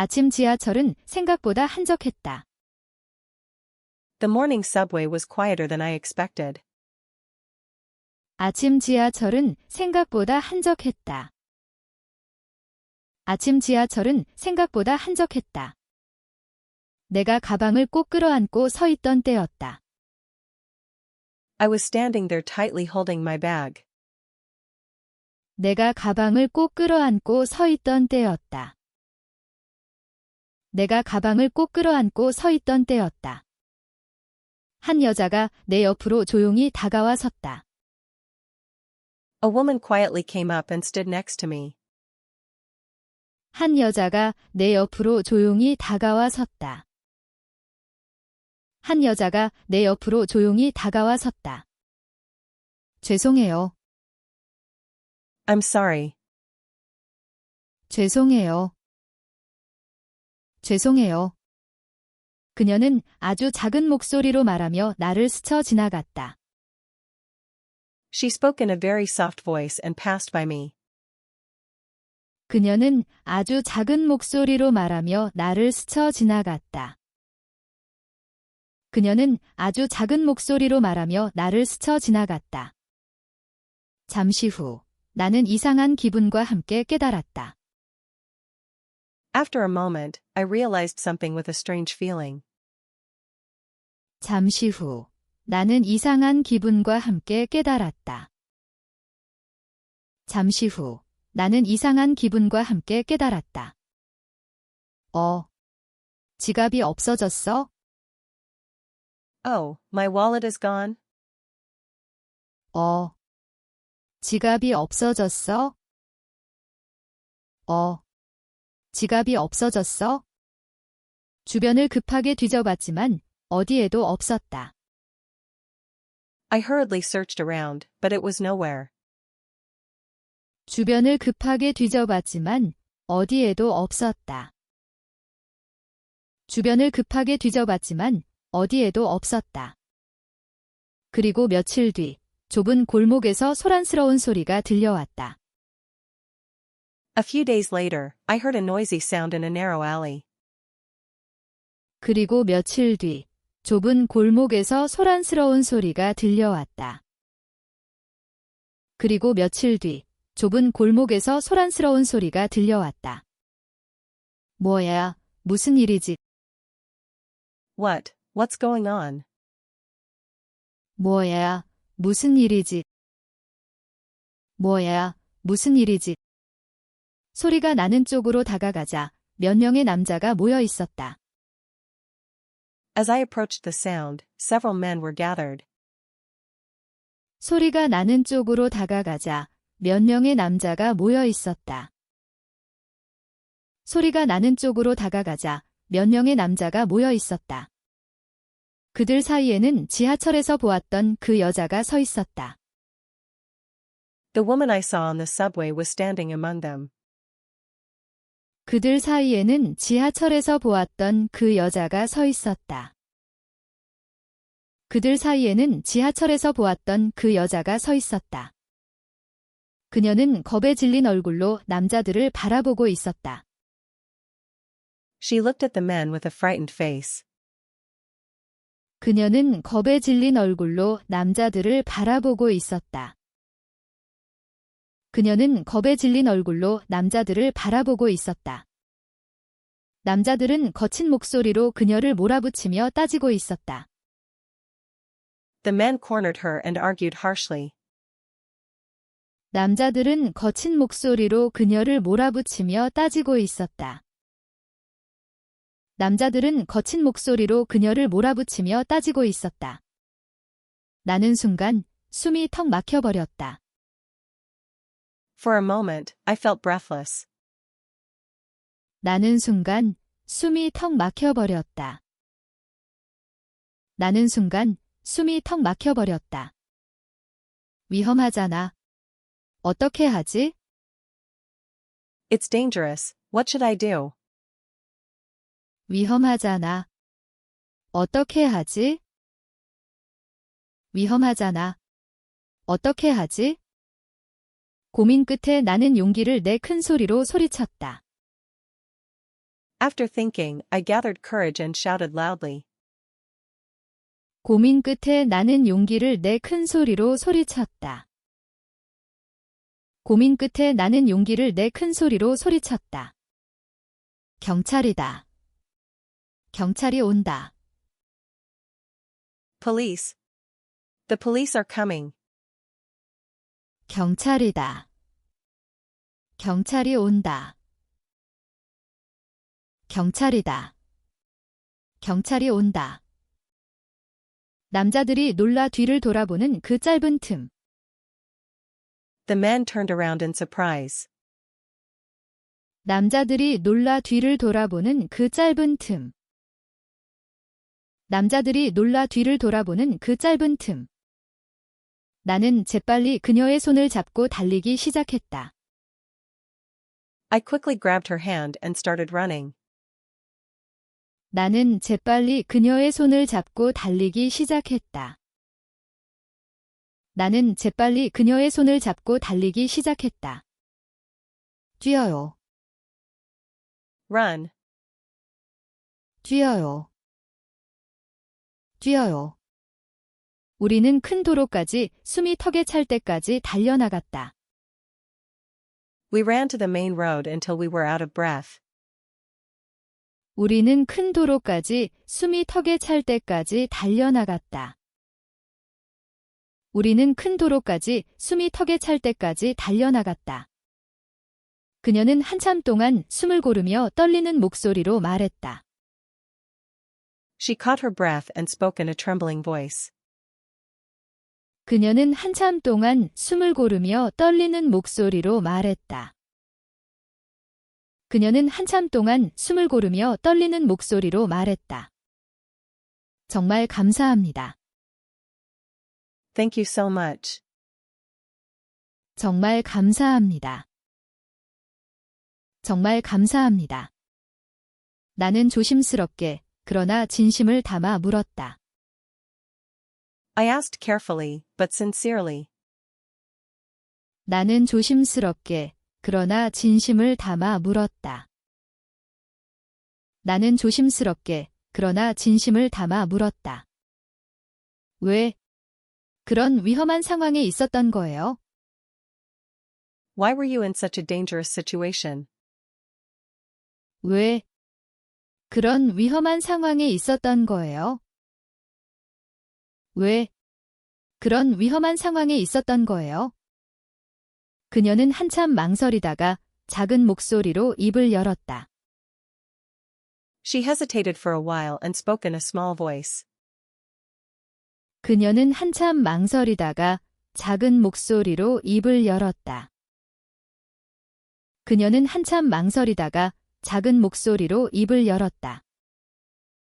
아침 지하철은 생각보다 한적했다. The morning subway was quieter than I expected. 아침 지하철은 생각보다 한적했다. 아침 지하철은 생각보다 한적했다. 내가 가방을 꼭 끌어안고 서 있던 때였다. I was standing there tightly holding my bag. 내가 가방을 꼭 끌어안고 서 있던 때였다. 내가 가방을 꼭 끌어안고 서 있던 때였다. 한 여자가 내 옆으로 조용히 다가와 섰다. A woman quietly came up and stood next to me. 한 여자가 내 옆으로 조용히 다가와 섰다. 한 여자가 내 옆으로 조용히 다가와 섰다. 죄송해요. I'm sorry. 죄송해요. 죄송해요. 그녀는 아주 작은 목소리로 말하며 나를 스쳐 지나갔다. She spoke in a very soft voice and passed by me. 그녀는 아주 작은 목소리로 말하며 나를 스쳐 지나갔다. 그녀는 아주 작은 목소리로 말하며 나를 스쳐 지나갔다. 잠시 후, 나는 이상한 기분과 함께 깨달았다. After a moment, I realized something with a strange feeling. 잠시 후, 나는 이상한 기분과 함께 깨달았다. 잠시 후, 나는 이상한 기분과 함께 깨달았다. 지갑이 없어졌어? Oh, my wallet is gone? 지갑이 없어졌어? 지갑이 없어졌어? 주변을 급하게 뒤져봤지만 어디에도 없었다. I hurriedly searched around, but it was nowhere. 주변을 급하게 뒤져봤지만 어디에도 없었다. 주변을 급하게 뒤져봤지만 어디에도 없었다. 그리고 며칠 뒤 좁은 골목에서 소란스러운 소리가 들려왔다. A few days later, I heard a noisy sound in a narrow alley. 그리고 며칠 뒤 좁은 골목에서 소란스러운 소리가 들려왔다. 그리고 며칠 뒤 좁은 골목에서 소란스러운 소리가 들려왔다. 뭐야, 무슨 일이지? What's going on? 뭐야, 무슨 일이지? 뭐야, 무슨 일이지? 소리가 나는 쪽으로 다가가자 몇 명의 남자가 모여 있었다. As I approached the sound, several men were gathered. 소리가 나는 쪽으로 다가가자 몇 명의 남자가 모여 있었다. 소리가 나는 쪽으로 다가가자 몇 명의 남자가 모여 있었다. 그들 사이에는 지하철에서 보았던 그 여자가 서 있었다. The woman I saw on the subway was standing among them. 그들 사이에는 지하철에서 보았던 그 여자가 서 있었다. 그들 사이에는 지하철에서 보았던 그 여자가 서 있었다. 그녀는 겁에 질린 얼굴로 남자들을 바라보고 있었다. She looked at the men with a frightened face. 그녀는 겁에 질린 얼굴로 남자들을 바라보고 있었다. 그녀는 겁에 질린 얼굴로 남자들을 바라보고 있었다. 남자들은 거친 목소리로 그녀를 몰아붙이며 따지고 있었다. The men cornered her and argued harshly. 남자들은 거친 목소리로 그녀를 몰아붙이며 따지고 있었다. 남자들은 거친 목소리로 그녀를 몰아붙이며 따지고 있었다. 나는 순간 숨이 턱 막혀버렸다. For a moment, I felt breathless. 나는 순간 숨이 턱 막혀버렸다. 나는 순간 숨이 턱 막혀버렸다. 위험하잖아. 어떻게 하지? It's dangerous. What should I do? 위험하잖아. 어떻게 하지? 위험하잖아. 어떻게 하지? 고민 끝에 나는 용기를 내 큰 소리로 소리쳤다. After thinking, I gathered courage and shouted loudly. 고민 끝에 나는 용기를 내 큰 소리로 소리쳤다. 고민 끝에 나는 용기를 내 큰 소리로 소리쳤다. 경찰이다. 경찰이 온다. Police. The police are coming. 경찰이다. 경찰이 온다. 경찰이다. 경찰이 온다. 남자들이 놀라 뒤를 돌아보는 그 짧은 틈. The men turned around in surprise. 남자들이 놀라 뒤를 돌아보는 그 짧은 틈. 남자들이 놀라 뒤를 돌아보는 그 짧은 틈. 나는 재빨리 그녀의 손을 잡고 달리기 시작했다. I quickly grabbed her hand and started running. 나는 재빨리 그녀의 손을 잡고 달리기 시작했다. 나는 재빨리 그녀의 손을 잡고 달리기 시작했다. 뛰어요. Run. 뛰어요. 뛰어요. 우리는 큰 도로까지 숨이 턱에 찰 때까지 달려나갔다. We ran to the main road until we were out of breath. 우리는 큰 도로까지 숨이 턱에 찰 때까지 달려나갔다. 우리는 큰 도로까지 숨이 턱에 찰 때까지 달려나갔다. 그녀는 한참 동안 숨을 고르며 떨리는 목소리로 말했다. She caught her breath and spoke in a trembling voice. 그녀는 한참 동안 숨을 고르며 떨리는 목소리로 말했다. 그녀는 한참 동안 숨을 고르며 떨리는 목소리로 말했다. 정말 감사합니다. Thank you so much. 정말 감사합니다. 정말 감사합니다. 나는 조심스럽게, 그러나 진심을 담아 물었다. I asked carefully, but sincerely. 나는 조심스럽게, 그러나 진심을 담아 물었다. 나는 조심스럽게, 그러나 진심을 담아 물었다. 왜? 그런 위험한 상황에 있었던 거예요? Why were you in such a dangerous situation? 왜? 그런 위험한 상황에 있었던 거예요? 왜? 그런 위험한 상황에 있었던 거예요? 그녀는 한참 망설이다가 작은 목소리로 입을 열었다. She hesitated for a while and spoke in a small voice. 그녀는 한참 망설이다가 작은 목소리로 입을 열었다. 그녀는 한참 망설이다가 작은 목소리로 입을 열었다.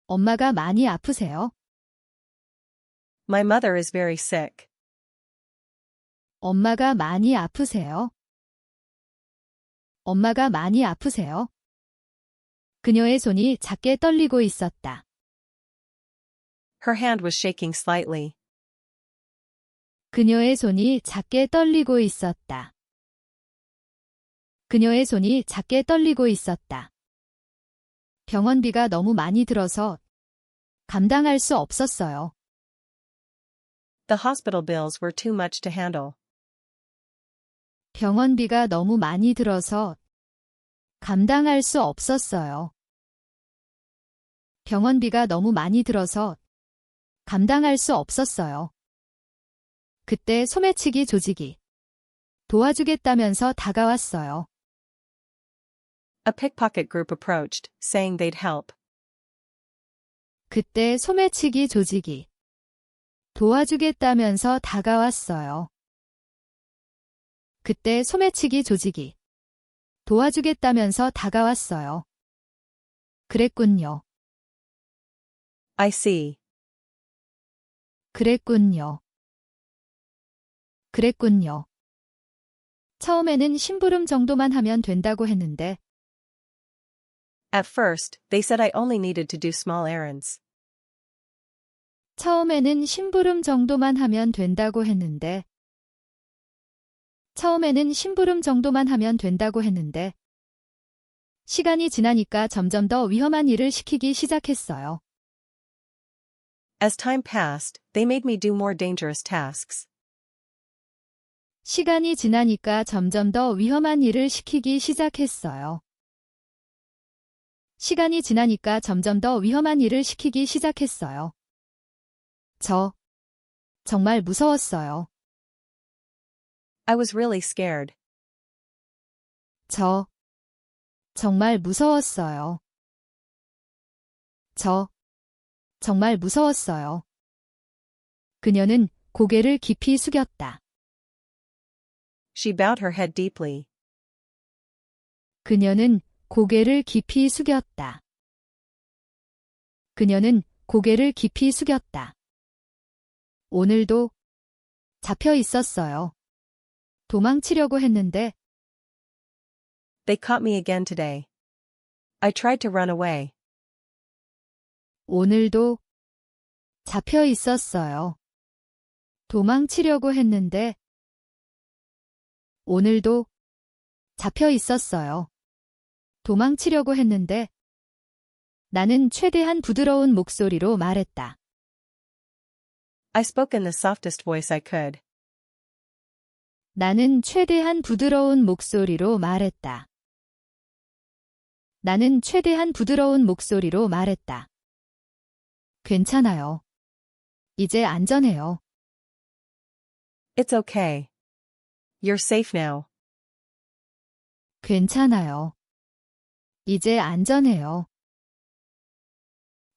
엄마가 많이 아프세요? My mother is very sick. 엄마가 많이 아프세요? 엄마가 많이 아프세요? 그녀의 손이 작게 떨리고 있었다. Her hand was shaking slightly. 그녀의 손이 작게 떨리고 있었다. 그녀의 손이 작게 떨리고 있었다. 병원비가 너무 많이 들어서 감당할 수 없었어요. The hospital bills were too much to handle. 병원비가 너무 많이 들어서 감당할 수 없었어요. 병원비가 너무 많이 들어서 감당할 수 없었어요. 그때 소매치기 조직이 도와주겠다면서 다가왔어요. A pickpocket group approached, saying they'd help. 그때 소매치기 조직이 도와주겠다면서 다가왔어요. 그때 소매치기 조직이 도와주겠다면서 다가왔어요. 그랬군요. I see. 그랬군요. 그랬군요. 처음에는 심부름 정도만 하면 된다고 했는데 At first, they said I only needed to do small errands. 처음에는 심부름 정도만 하면 된다고 했는데 처음에는 심부름 정도만 하면 된다고 했는데 시간이 지나니까 점점 더 위험한 일을 시키기 시작했어요. As time passed, they made me do more dangerous tasks. 시간이 지나니까 점점 더 위험한 일을 시키기 시작했어요. 시간이 지나니까 점점 더 위험한 일을 시키기 시작했어요. 정말 무서웠어요. I was really scared. 정말 무서웠어요. 정말 무서웠어요. 그녀는 고개를 깊이 숙였다. She bowed her head deeply. 그녀는 고개를 깊이 숙였다. 그녀는 고개를 깊이 숙였다. 오늘도 잡혀 있었어요. 도망치려고 했는데 They caught me again today. I tried to run away. 오늘도 잡혀 있었어요. 도망치려고 했는데 오늘도 잡혀 있었어요. 도망치려고 했는데 나는 최대한 부드러운 목소리로 말했다. I spoke in the softest voice I could. 나는 최대한 부드러운 목소리로 말했다. 나는 최대한 부드러운 목소리로 말했다. 괜찮아요. 이제 안전해요. It's okay. You're safe now. 괜찮아요. 이제 안전해요.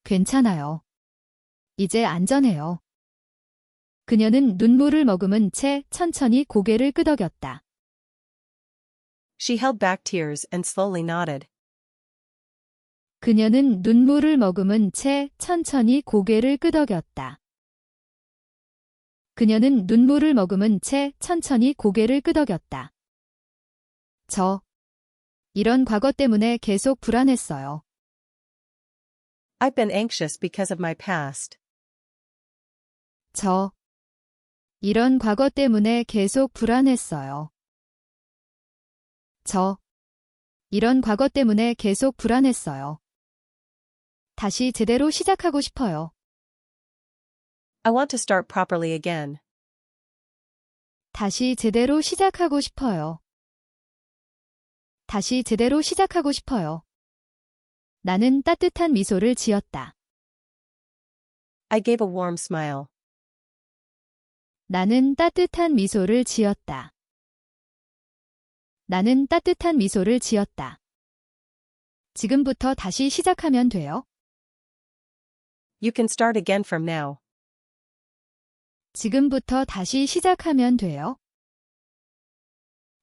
괜찮아요. 이제 안전해요. 그녀는 눈물을 머금은 채 천천히 고개를 끄덕였다. She held back tears and slowly nodded. 그녀는 눈물을 머금은 채 천천히 고개를 끄덕였다. 그녀는 눈물을 머금은 채 천천히 고개를 끄덕였다. 이런 과거 때문에 계속 불안했어요. I've been anxious because of my past. 이런 과거 때문에 계속 불안했어요. 이런 과거 때문에 계속 불안했어요. 다시 제대로 시작하고 싶어요. I want to start properly again. 다시 제대로 시작하고 싶어요. 다시 제대로 시작하고 싶어요. 나는 따뜻한 미소를 지었다. I gave a warm smile. 나는 따뜻한 미소를 지었다. 나는 따뜻한 미소를 지었다. 지금부터 다시 시작하면 돼요. You can start again from now. 지금부터 다시 시작하면 돼요.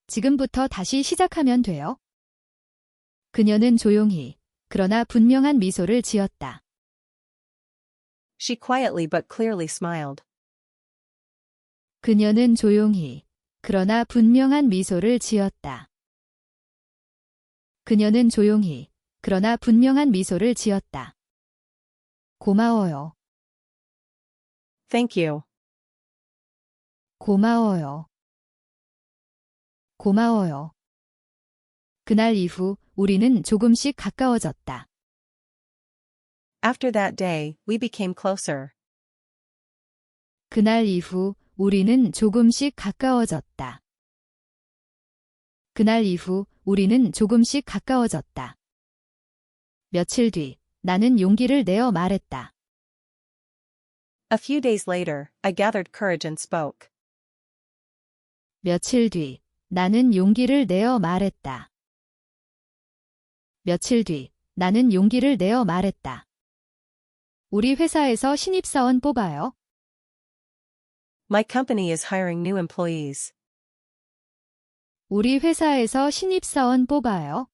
지금부터 다시 시작하면 돼요. 그녀는 조용히, 그러나 분명한 미소를 지었다. She quietly but clearly smiled. 그녀는 조용히, 그러나 분명한 미소를 지었다. 그녀는 조용히, 그러나 분명한 미소를 지었다. 고마워요. Thank you. 고마워요. 고마워요. 그날 이후 우리는 조금씩 가까워졌다. After that day, we became closer. 그날 이후 우리는 조금씩 가까워졌다. 그날 이후 우리는 조금씩 가까워졌다. 며칠 뒤 나는 용기를 내어 말했다. A few days later, I gathered courage and spoke. 며칠 뒤 나는 용기를 내어 말했다. 며칠 뒤 나는 용기를 내어 말했다. 우리 회사에서 신입사원 뽑아요. My company is hiring new employees. 우리 회사에서 신입사원 뽑아요.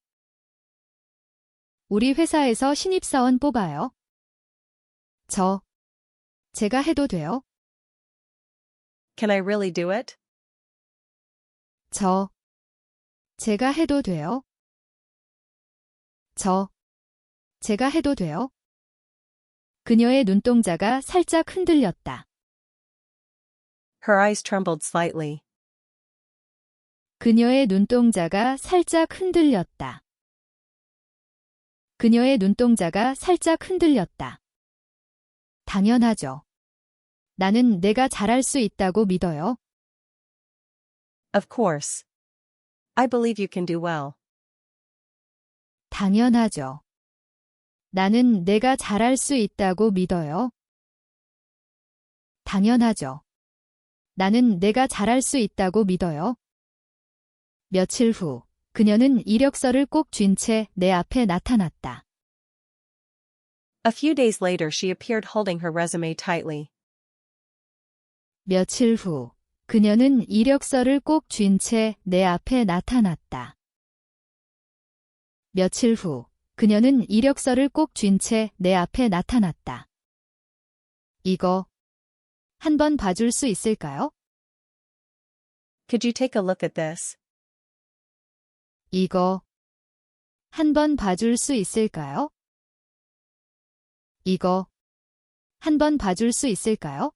우리 회사에서 신입사원 뽑아요. 제가 해도 돼요? Can I really do it? 제가 해도 돼요? 제가 해도 돼요? 그녀의 눈동자가 살짝 흔들렸다. Her eyes trembled slightly. 그녀의 눈동자가 살짝 흔들렸다. 그녀의 눈동자가 살짝 흔들렸다. 당연하죠. 나는 내가 잘할 수 있다고 믿어요. Of course. I believe you can do well. 당연하죠. 나는 내가 잘할 수 있다고 믿어요. 당연하죠. 나는 내가 잘할 수 있다고 믿어요. 며칠 후, 그녀는 이력서를 꼭 쥔 채 내 앞에 나타났다. A few days later she appeared holding her resume tightly. 며칠 후, 그녀는 이력서를 꼭 쥔 채 내 앞에 나타났다. 며칠 후, 그녀는 이력서를 꼭 쥔 채 내 앞에 나타났다. 이거 한번 봐줄 수 있을까요? Could you take a look at this? 이거 한번 봐줄 수 있을까요? 이거 한번 봐줄 수 있을까요?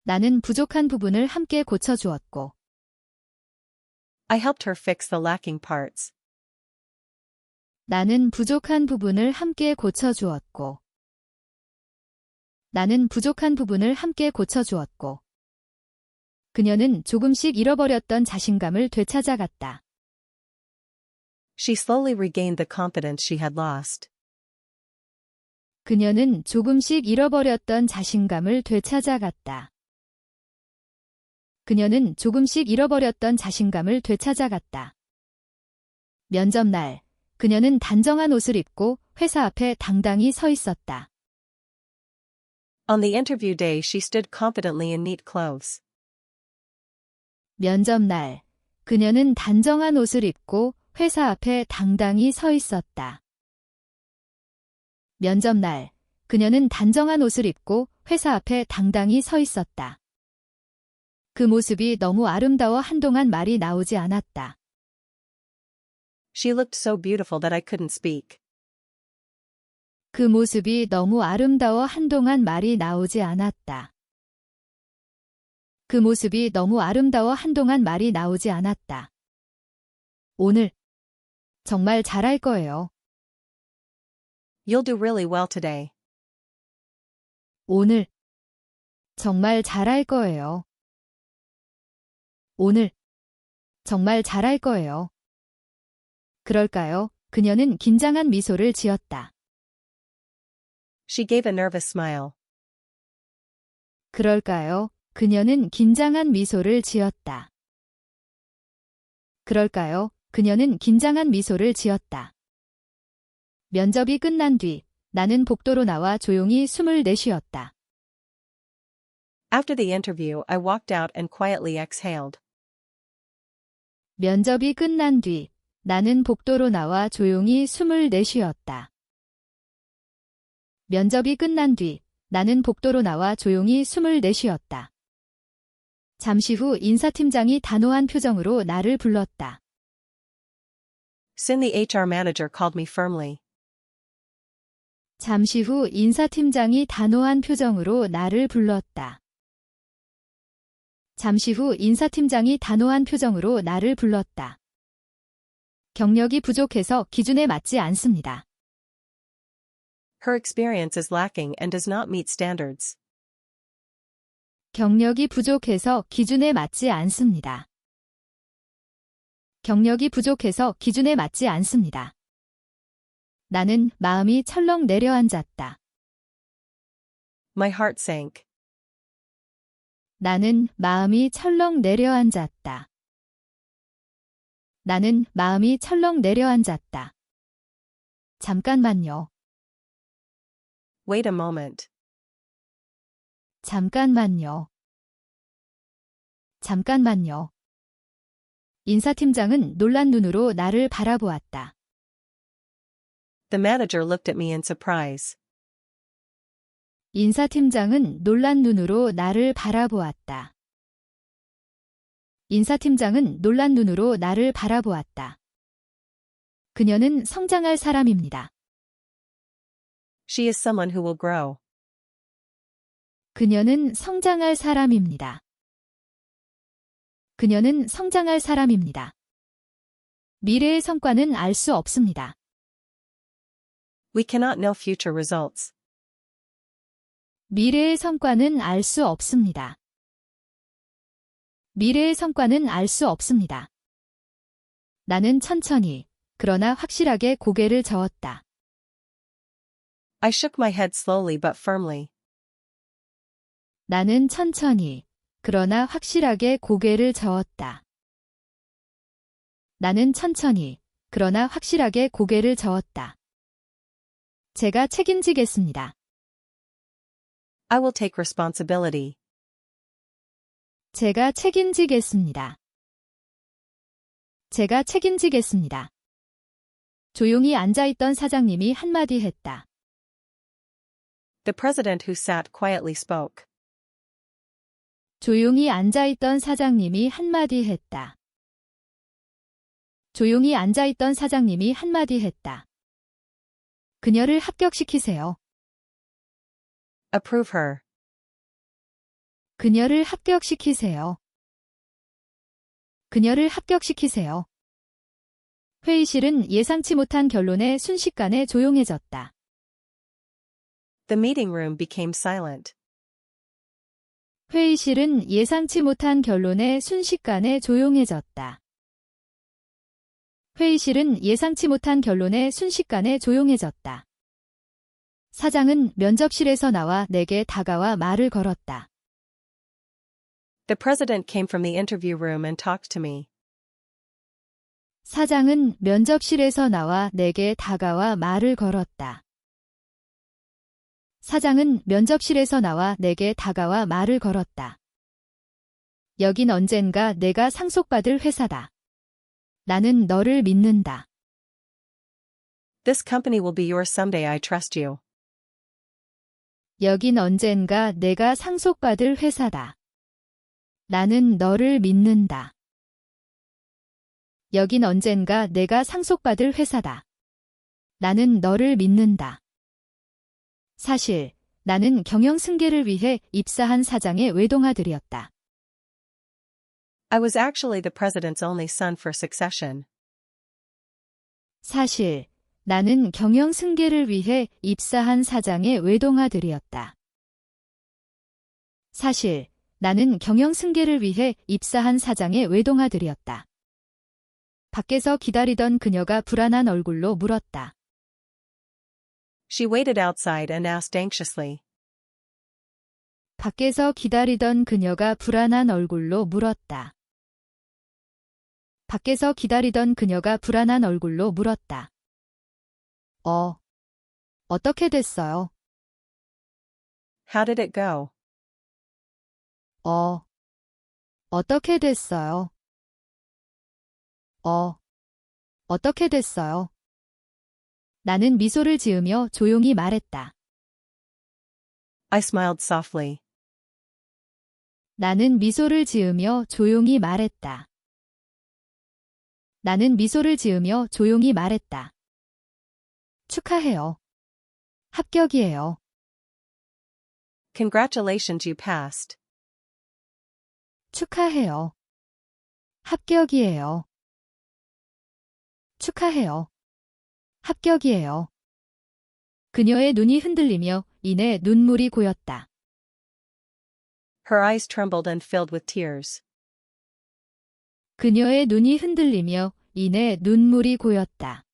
나는 부족한 부분을 함께 고쳐주었고 I helped her fix the lacking parts. 나는 부족한 부분을 함께 고쳐주었고 나는 부족한 부분을 함께 고쳐주었고 그녀는 조금씩 잃어버렸던 자신감을 되찾아갔다. She slowly regained the confidence she had lost. 그녀는 조금씩 잃어버렸던 자신감을 되찾아갔다. 그녀는 조금씩 잃어버렸던 자신감을 되찾아갔다. 면접날, 그녀는 단정한 옷을 입고 회사 앞에 당당히 서 있었다. On the interview day she stood confidently in neat clothes. 면접날, 그녀는 단정한 옷을 입고 회사 앞에 당당히 서 있었다. 면접날, 그녀는 단정한 옷을 입고 회사 앞에 당당히 서 있었다. 그 모습이 너무 아름다워 한동안 말이 나오지 않았다. She looked so beautiful that I couldn't speak. 그 모습이 너무 아름다워 한동안 말이 나오지 않았다. 그 모습이 너무 아름다워 한동안 말이 나오지 않았다. 오늘 정말 잘할 거예요. You'll do really well today. 오늘 정말 잘할 거예요. 오늘 정말 잘할 거예요. 그럴까요? 그녀는 긴장한 미소를 지었다. She gave a nervous smile. 그럴까요? 그녀는 긴장한 미소를 지었다. 그럴까요? 그녀는 긴장한 미소를 지었다. 면접이 끝난 뒤 나는 복도로 나와 조용히 숨을 내쉬었다. After the interview, I walked out and quietly exhaled. 면접이 끝난 뒤 나는 복도로 나와 조용히 숨을 내쉬었다. 면접이 끝난 뒤 나는 복도로 나와 조용히 숨을 내쉬었다. 잠시 후 인사팀장이 단호한 표정으로 나를 불렀다. Soon the HR manager called me firmly. 잠시 후 인사팀장이 단호한 표정으로 나를 불렀다. 잠시 후 인사팀장이 단호한 표정으로 나를 불렀다. 경력이 부족해서 기준에 맞지 않습니다. Her experience is lacking and does not meet standards. 경력이 부족해서 기준에 맞지 않습니다. 경력이 부족해서 기준에 맞지 않습니다. 나는 마음이 철렁 내려앉았다. My heart sank. 나는 마음이 철렁 내려앉았다. 나는 마음이 철렁 내려앉았다. 잠깐만요. Wait a moment. 잠깐만요. 잠깐만요. 인사팀장은 놀란 눈으로 나를 바라보았다. The manager looked at me in surprise. 인사팀장은 놀란 눈으로 나를 바라보았다. 인사팀장은 놀란 눈으로 나를 바라보았다. 그녀는 성장할 사람입니다. She is someone who will grow. 그녀는 성장할 사람입니다. 그녀는 성장할 사람입니다. 미래의 성과는 알 수 없습니다. We cannot know future results. 미래의 성과는 알 수 없습니다. 미래의 성과는 알 수 없습니다. 나는 천천히, 그러나 확실하게 고개를 저었다. I shook my head slowly but firmly. 나는 천천히, 그러나 확실하게 고개를 저었다. 나는 천천히, 그러나 확실하게 고개를 저었다. 제가 책임지겠습니다. I will take responsibility. 제가 책임지겠습니다. 제가 책임지겠습니다. 조용히 앉아있던 사장님이 한마디 했다. The president who sat quietly spoke. 조용히 앉아있던 사장님이 한마디 했다. 조용히 앉아있던 사장님이 한마디 했다. 그녀를 합격시키세요. Approve her. 그녀를 합격시키세요. 그녀를 합격시키세요. 회의실은 예상치 못한 결론에 순식간에 조용해졌다. The meeting room became silent. 회의실은 예상치 못한 결론에 순식간에 조용해졌다. 회의실은 예상치 못한 결론에 순식간에 조용해졌다. 사장은 면접실에서 나와 내게 다가와 말을 걸었다. The president came from the interview room and talked to me. 사장은 면접실에서 나와 내게 다가와 말을 걸었다. 사장은 면접실에서 나와 내게 다가와 말을 걸었다. 여긴 언젠가 내가 상속받을 회사다. 나는 너를 믿는다. This company will be yours someday. I trust you. 여긴 언젠가 내가 상속받을 회사다. 나는 너를 믿는다. 여긴 언젠가 내가 상속받을 회사다. 나는 너를 믿는다. 사실, 나는 경영 승계를 위해 입사한 사장의 외동아들이었다. I was actually the president's only son for succession. 사실, 나는 경영 승계를 위해 입사한 사장의 외동아들이었다. 사실, 나는 경영 승계를 위해 입사한 사장의 외동아들이었다. 밖에서 기다리던 그녀가 불안한 얼굴로 물었다. She waited outside and asked anxiously. 밖에서 기다리던 그녀가 불안한 얼굴로 물었다. 밖에서 기다리던 그녀가 불안한 얼굴로 물었다. 어떻게 됐어요? How did it go? 어떻게 됐어요? 어떻게 됐어요? 나는 미소를 지으며 조용히 말했다. I smiled softly. 나는 미소를 지으며 조용히 말했다. 나는 미소를 지으며 조용히 말했다. 축하해요. 합격이에요. Congratulations, you passed. 축하해요. 합격이에요. 축하해요. 합격이에요. 그녀의 눈이 흔들리며 이내 눈물이 고였다. Her eyes trembled and filled with tears. 그녀의 눈이 흔들리며 이내 눈물이 고였다.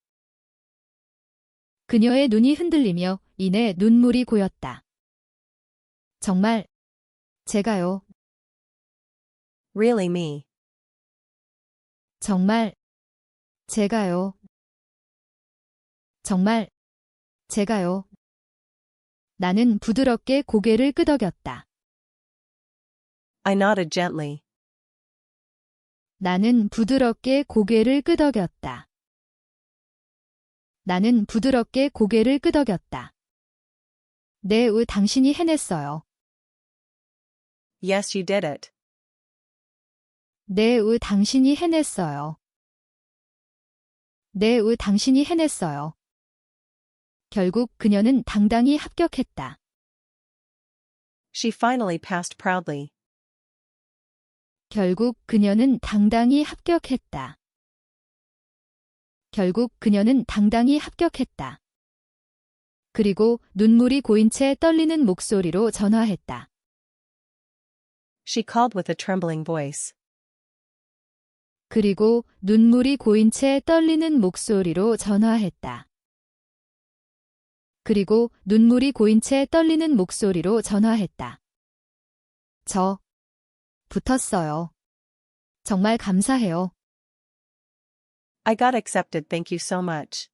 그녀의 눈이 흔들리며 이내 눈물이 고였다. 정말, 제가요. Really me. 정말, 제가요. 정말, 제가요. 나는 부드럽게 고개를 끄덕였다. I nodded gently. 나는 부드럽게 고개를 끄덕였다. 나는 부드럽게 고개를 끄덕였다. 네, 당신이 해냈어요. Yes, you did it. 네, 당신이 해냈어요. 네, 당신이 해냈어요. 결국 그녀는 당당히 합격했다. She finally passed proudly. 결국 그녀는 당당히 합격했다. 결국 그녀는 당당히 합격했다. 그리고 눈물이 고인 채 떨리는 목소리로 전화했다. She called with a trembling voice. 그리고 눈물이 고인 채 떨리는 목소리로 전화했다. 그리고 눈물이 고인 채 떨리는 목소리로 전화했다. 붙었어요. 정말 감사해요. I got accepted, thank you so much.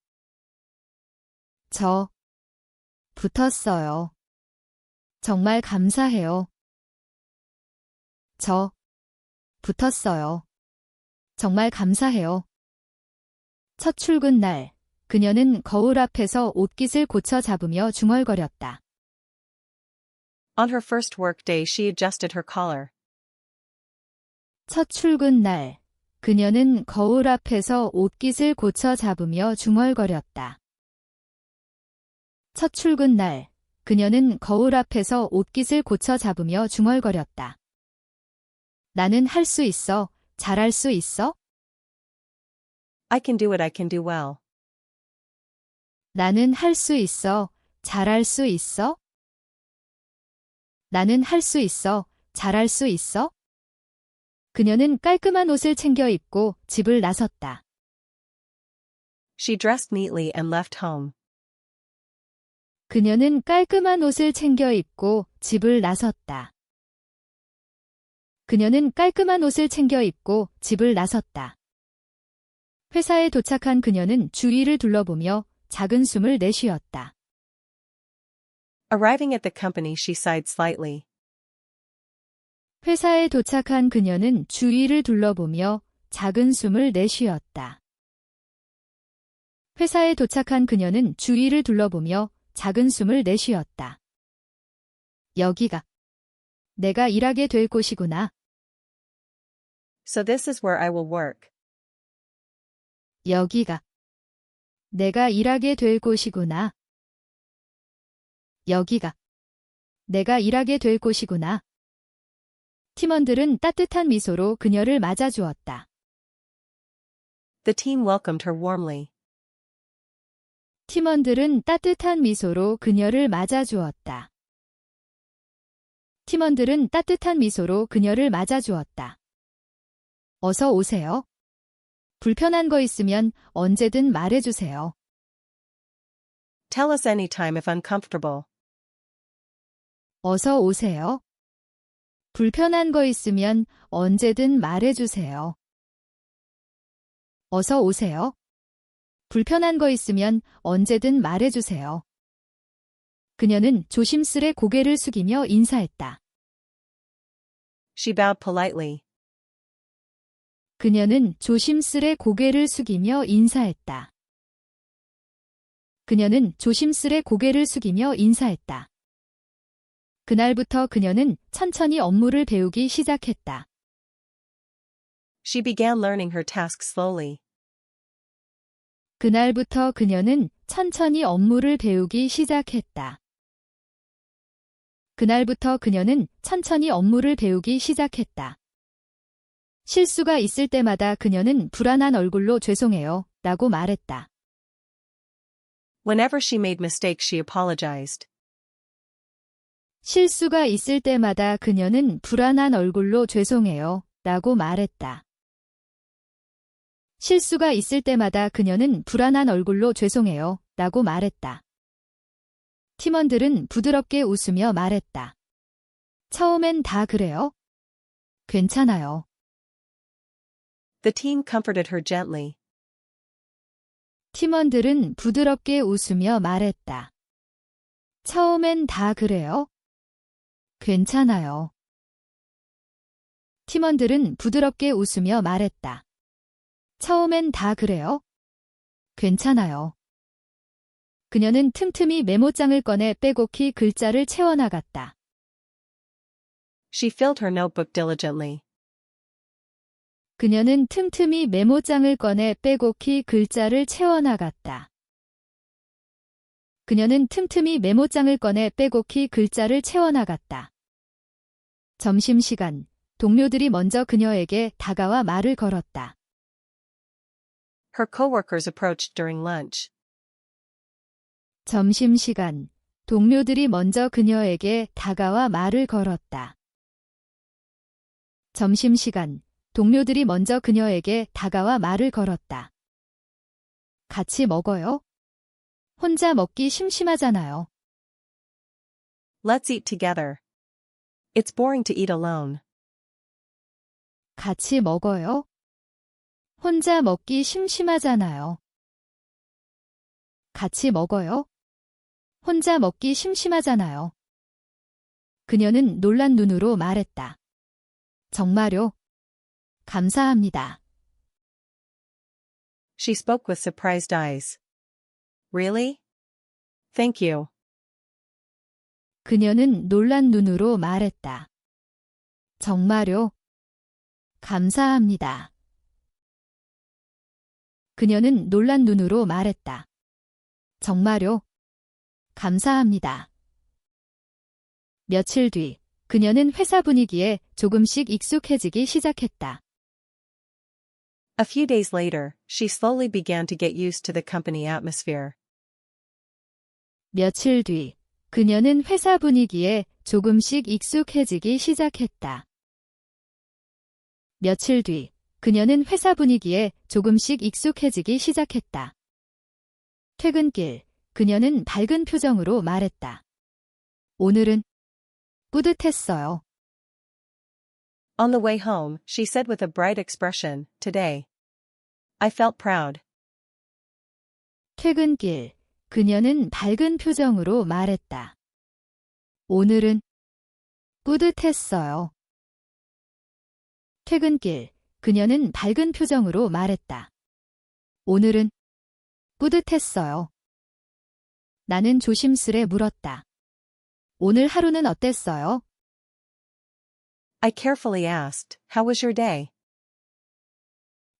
붙었어요. 정말 감사해요. 붙었어요. 정말 감사해요. 첫 출근 날, 그녀는 거울 앞에서 옷깃을 고쳐 잡으며 중얼거렸다. On her first work day, she adjusted her collar. 첫 출근 날, 그녀는 거울 앞에서 옷깃을 고쳐 잡으며 중얼거렸다. 첫 출근 날, 그녀는 거울 앞에서 옷깃을 고쳐 잡으며 중얼거렸다. 나는 할 수 있어. 잘할 수 있어? I can do it, I can do well. 나는 할 수 있어. 잘할 수 있어? 나는 할 수 있어. 잘할 수 있어? 그녀는 깔끔한 옷을 챙겨 입고 집을 나섰다. She dressed neatly and left home. 그녀는 깔끔한 옷을 챙겨 입고 집을 나섰다. 그녀는 깔끔한 옷을 챙겨 입고 집을 나섰다. 회사에 도착한 그녀는 주위를 둘러보며 작은 숨을 내쉬었다. Arriving at the company, she sighed slightly. 회사에 도착한 그녀는 주위를 둘러보며 작은 숨을 내쉬었다. 회사에 도착한 그녀는 주위를 둘러보며 작은 숨을 내쉬었다. 여기가 내가 일하게 될 곳이구나. So this is where I will work. 여기가 내가 일하게 될 곳이구나. 여기가 내가 일하게 될 곳이구나. 팀원들은 따뜻한 미소로 그녀를 맞아주었다. The team welcomed her warmly. 팀원들은 따뜻한 미소로 그녀를 맞아주었다. 팀원들은 따뜻한 미소로 그녀를 맞아주었다. 어서 오세요. 불편한 거 있으면 언제든 말해주세요. Tell us anytime if uncomfortable. 어서 오세요. 불편한 거 있으면 언제든 말해주세요. 어서 오세요. 불편한 거 있으면 언제든 말해주세요. 그녀는 조심스레 고개를 숙이며 인사했다. She bowed politely. 그녀는 조심스레 고개를 숙이며 인사했다. 그녀는 조심스레 고개를 숙이며 인사했다. 그날부터 그녀는 천천히 업무를 배우기 시작했다. She began learning her tasks slowly. 그날부터 그녀는 천천히 업무를 배우기 시작했다. 그날부터 그녀는 천천히 업무를 배우기 시작했다. 실수가 있을 때마다 그녀는 불안한 얼굴로 죄송해요 라고 말했다. Whenever she made mistakes, she apologized. 실수가 있을 때마다 그녀는 불안한 얼굴로 죄송해요 라고 말했다. 실수가 있을 때마다 그녀는 불안한 얼굴로 죄송해요 라고 말했다. 팀원들은 부드럽게 웃으며 말했다. 처음엔 다 그래요? 괜찮아요. The team comforted her gently. 팀원들은 부드럽게 웃으며 말했다. 처음엔 다 그래요? 괜찮아요. 팀원들은 부드럽게 웃으며 말했다. 처음엔 다 그래요? 괜찮아요. 그녀는 틈틈이 메모장을 꺼내 빼곡히 글자를 채워나갔다. She filled her notebook diligently. 그녀는 틈틈이 메모장을 꺼내 빼곡히 글자를 채워나갔다. 그녀는 틈틈이 메모장을 꺼내 빼곡히 글자를 채워나갔다. 점심시간, 동료들이 먼저 그녀에게 다가와 말을 걸었다. Her coworkers approached during lunch. 점심시간. 동료들이 먼저 그녀에게 다가와 말을 걸었다. 점심시간. 동료들이 먼저 그녀에게 다가와 말을 걸었다. 같이 먹어요? 혼자 먹기 심심하잖아요. Let's eat together. It's boring to eat alone. 같이 먹어요? 혼자 먹기 심심하잖아요. 같이 먹어요? 혼자 먹기 심심하잖아요. 그녀는 놀란 눈으로 말했다. 정말요? 감사합니다. She spoke with surprised eyes. Really? Thank you. 그녀는 놀란 눈으로 말했다. 정말요? 감사합니다. 그녀는 놀란 눈으로 말했다. 정말요? 감사합니다. 며칠 뒤, 그녀는 회사 분위기에 조금씩 익숙해지기 시작했다. A few days later, she slowly began to get used to the company atmosphere. 며칠 뒤, 그녀는 회사 분위기에 조금씩 익숙해지기 시작했다. 며칠 뒤, 그녀는 회사 분위기에 조금씩 익숙해지기 시작했다. 퇴근길, 그녀는 밝은 표정으로 말했다. 오늘은 뿌듯했어요. On the way home, she said with a bright expression, Today. I felt proud. 퇴근길, 그녀는 밝은 표정으로 말했다. 오늘은 뿌듯했어요. 퇴근길, 그녀는 밝은 표정으로 말했다. 오늘은 뿌듯했어요. 나는 조심스레 물었다. 오늘 하루는 어땠어요? I carefully asked, How was your day?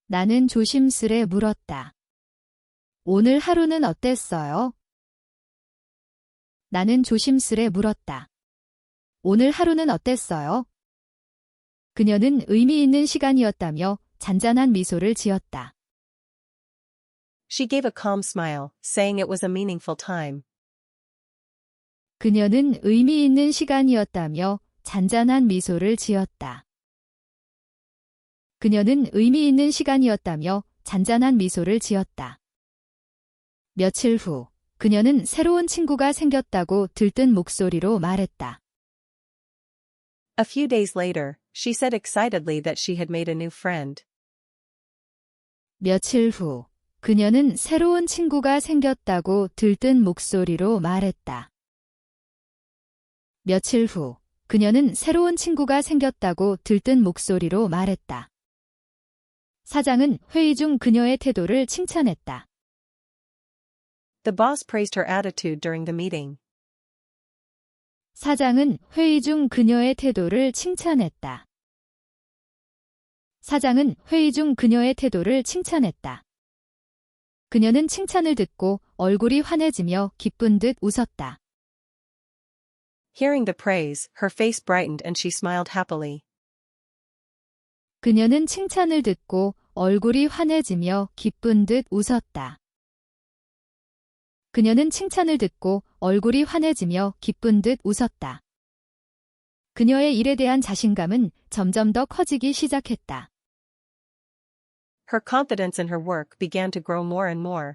나는 조심스레 물었다. 오늘 하루는 어땠어요? 나는 조심스레 물었다. 오늘 하루는 어땠어요? 그녀는 의미 있는 시간이었다며 잔잔한 미소를 지었다. She gave a calm smile, saying it was a meaningful time. 그녀는 의미 있는 시간이었다며 잔잔한 미소를 지었다. 그녀는 의미 있는 시간이었다며 잔잔한 미소를 지었다. 며칠 후, 그녀는 새로운 친구가 생겼다고 들뜬 목소리로 말했다. A few days later, she said excitedly that she had made a new friend. 며칠 후, 그녀는 새로운 친구가 생겼다고 들뜬 목소리로 말했다. 며칠 후, 그녀는 새로운 친구가 생겼다고 들뜬 목소리로 말했다. 사장은 회의 중 그녀의 태도를 칭찬했다. The boss praised her attitude during the meeting. 사장은 회의 중 그녀의 태도를 칭찬했다. 사장은 회의 중 그녀의 태도를 칭찬했다. 그녀는 칭찬을 듣고 얼굴이 환해지며 기쁜 듯 웃었다. Hearing the praise, her face brightened and she smiled happily. 그녀는 칭찬을 듣고 얼굴이 환해지며 기쁜 듯 웃었다. 그녀는 칭찬을 듣고 얼굴이 환해지며 기쁜 듯 웃었다. 그녀의 일에 대한 자신감은 점점 더 커지기 시작했다. Her confidence in her work began to grow more and more.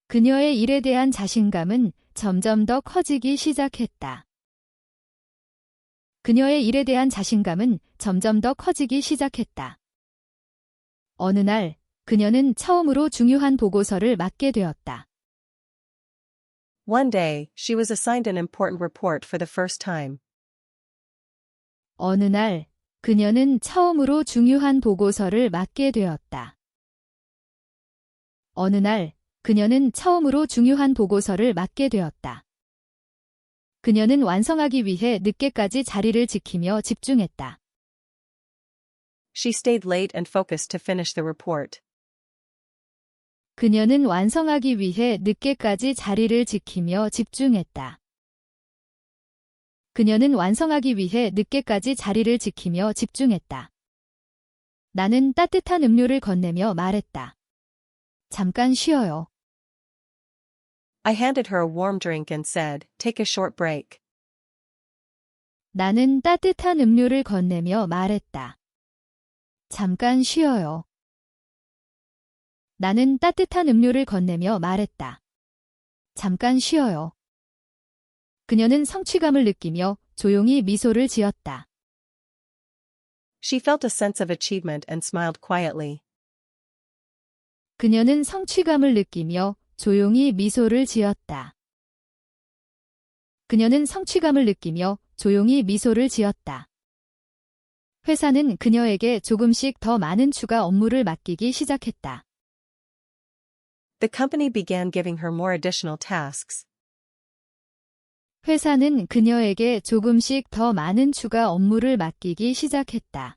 그녀의 일에 대한 자신감은 점점 더 커지기 시작했다. 그녀의 일에 대한 자신감은 점점 더 커지기 시작했다. 어느 날, 그녀는 처음으로 중요한 보고서를 맡게 되었다. One day, she was assigned an important report for the first time. 어느 날, 그녀는 처음으로 중요한 보고서를 맡게 되었다. 어느 날, 그녀는 처음으로 중요한 보고서를 맡게 되었다. 그녀는 완성하기 위해 늦게까지 자리를 지키며 집중했다. She stayed late and focused to finish the report. 그녀는 완성하기 위해 늦게까지 자리를 지키며 집중했다. 그녀는 완성하기 위해 늦게까지 자리를 지키며 집중했다. 나는 따뜻한 음료를 건네며 말했다. 잠깐 쉬어요. I handed her a warm drink and said, take a short break. 나는 따뜻한 음료를 건네며 말했다. 잠깐 쉬어요. 나는 따뜻한 음료를 건네며 말했다. 잠깐 쉬어요. 그녀는 성취감을 느끼며 조용히 미소를 지었다. She felt a sense of achievement and smiled quietly. 그녀는 성취감을 느끼며 조용히 미소를 지었다. 그녀는 성취감을 느끼며 조용히 미소를 지었다. 회사는 그녀에게 조금씩 더 많은 추가 업무를 맡기기 시작했다. The company began giving her more additional tasks. 회사는 그녀에게 조금씩 더 많은 추가 업무를 맡기기 시작했다.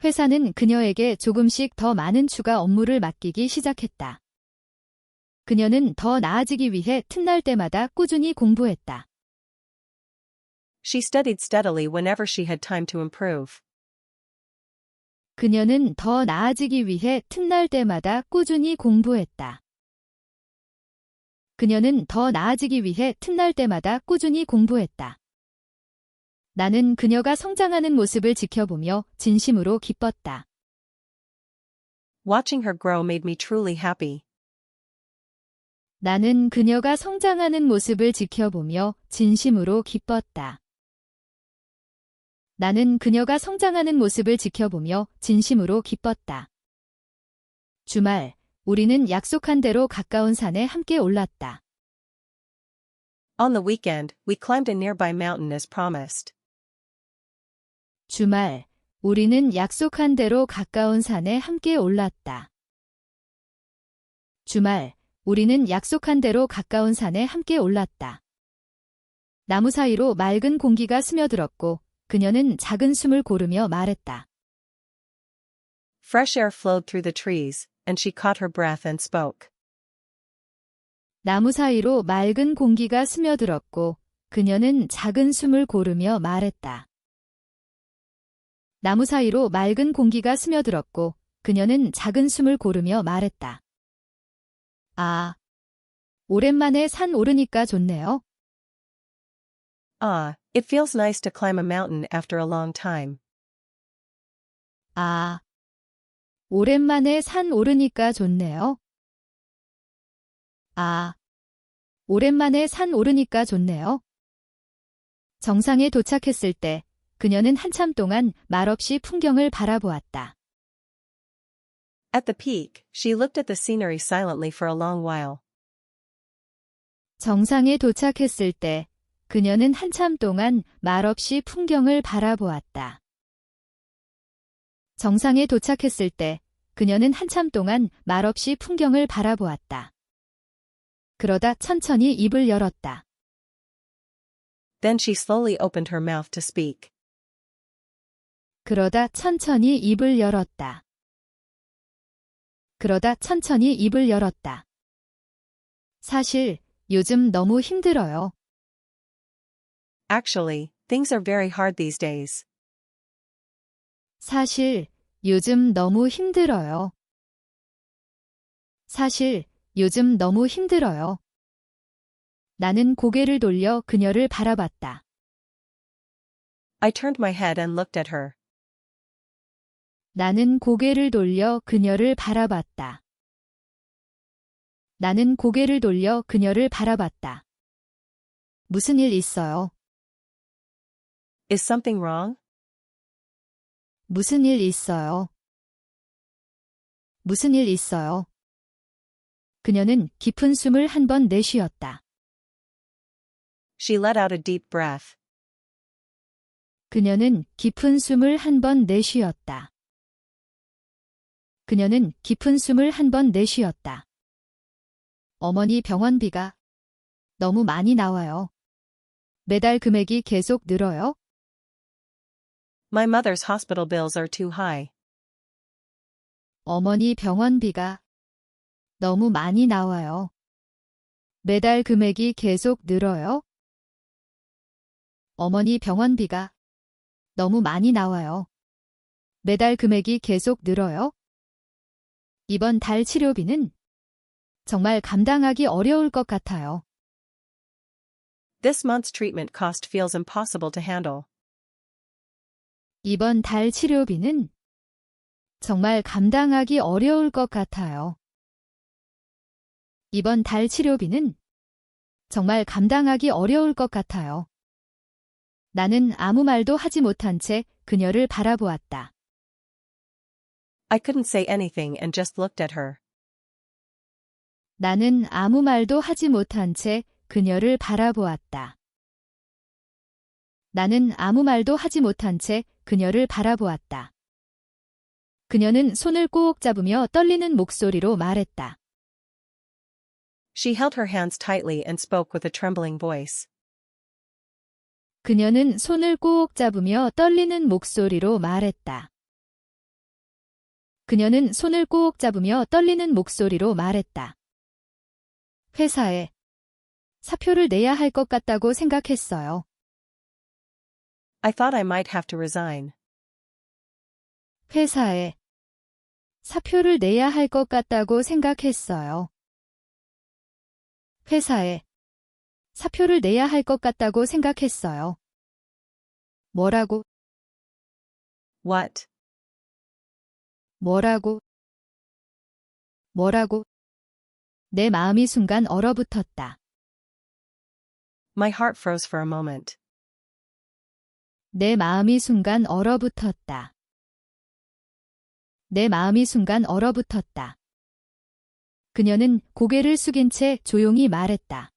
회사는 그녀에게 조금씩 더 많은 추가 업무를 맡기기 시작했다. 그녀는 더 나아지기 위해 틈날 때마다 꾸준히 공부했다. She studied steadily whenever she had time to improve. 그녀는 더 나아지기 위해 틈날 때마다 꾸준히 공부했다. 그녀는 더 나아지기 위해 틈날 때마다 꾸준히 공부했다. 나는 그녀가 성장하는 모습을 지켜보며 진심으로 기뻤다. Watching her grow made me truly happy. 나는 그녀가 성장하는 모습을 지켜보며 진심으로 기뻤다. 나는 그녀가 성장하는 모습을 지켜보며 진심으로 기뻤다. 주말, 우리는 약속한 대로 가까운 산에 함께 올랐다. On the weekend, we climbed a nearby mountain as promised. 주말, 우리는 약속한 대로 가까운 산에 함께 올랐다. 주말, 우리는 약속한 대로 가까운 산에 함께 올랐다. 나무 사이로 맑은 공기가 스며들었고, 그녀는 작은 숨을 고르며 말했다. Fresh air flowed through the trees, and she caught her breath and spoke. 나무 사이로 맑은 공기가 스며들었고, 그녀는 작은 숨을 고르며 말했다. 나무 사이로 맑은 공기가 스며들었고, 그녀는 작은 숨을 고르며 말했다. 아, 오랜만에 산 오르니까 좋네요. Ah, it feels nice to climb a mountain after a long time. 아, 오랜만에 산 오르니까 좋네요. 아, 오랜만에 산 오르니까 좋네요. 정상에 도착했을 때 그녀는 한참 동안 말없이 풍경을 바라보았다. At the peak, she looked at the scenery silently for a long while. 정상에 도착했을 때 그녀는 한참 동안 말없이 풍경을 바라보았다. 정상에 도착했을 때 그녀는 한참 동안 말없이 풍경을 바라보았다. 그러다 천천히 입을 열었다. Then she slowly opened her mouth to speak. 그러다 천천히 입을 열었다. 그러다 천천히 입을 열었다. 사실 요즘 너무 힘들어요. Actually, things are very hard these days. 사실 요즘 너무 힘들어요. 사실 요즘 너무 힘들어요. 나는 고개를 돌려 그녀를 바라봤다. I turned my head and looked at her. 나는 고개를 돌려 그녀를 바라봤다. 나는 고개를 돌려 그녀를 바라봤다. 무슨 일 있어요? Is something wrong? 무슨 일 있어요? 무슨 일 있어요? 그녀는 깊은 숨을 한 번 내쉬었다. She let out a deep breath. 그녀는 깊은 숨을 한 번 내쉬었다. 그녀는 깊은 숨을 한 번 내쉬었다. 어머니 병원비가 너무 많이 나와요. 매달 금액이 계속 늘어요? My mother's hospital bills are too high. 어머니 병원비가 너무 많이 나와요. 매달 금액이 계속 늘어요? 어머니 병원비가 너무 많이 나와요. 매달 금액이 계속 늘어요? 이번 달 치료비는 정말 감당하기 어려울 것 같아요. This month's treatment cost feels impossible to handle. 이번 달 치료비는 정말 감당하기 어려울 것 같아요. 이번 달 치료비는 정말 감당하기 어려울 것 같아요. 나는 아무 말도 하지 못한 채 그녀를 바라보았다. I couldn't say anything and just looked at her. 나는 아무 말도 하지 못한 채 그녀를 바라보았다. 나는 아무 말도 하지 못한 채 그녀를 바라보았다. 그녀는 손을 꼭 잡으며 떨리는 목소리로 말했다. She held her hands tightly and spoke with a trembling voice. 그녀는 손을 꼭 잡으며 떨리는 목소리로 말했다. 그녀는 손을 꼭 잡으며 떨리는 목소리로 말했다. 회사에 사표를 내야 할 것 같다고 생각했어요. I thought I might have to resign. 회사에 사표를 내야 할 것 같다고 생각했어요. 회사에 사표를 내야 할 것 같다고 생각했어요. 뭐라고? What? 뭐라고? 뭐라고? 내 마음이 순간 얼어붙었다. My heart froze for a moment. 내 마음이 순간 얼어붙었다. 내 마음이 순간 얼어붙었다. 그녀는 고개를 숙인 채 조용히 말했다.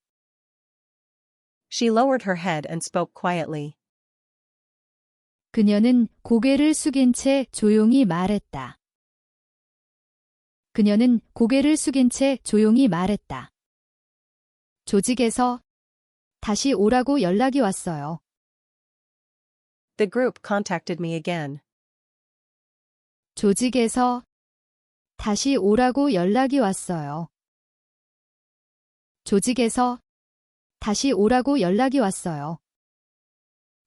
She lowered her head and spoke quietly. 그녀는 고개를 숙인 채 조용히 말했다. 그녀는 고개를 숙인 채 조용히 말했다. 조직에서 다시 오라고 연락이 왔어요. The group contacted me again. 조직에서 다시 오라고 연락이 왔어요. 조직에서 다시 오라고 연락이 왔어요.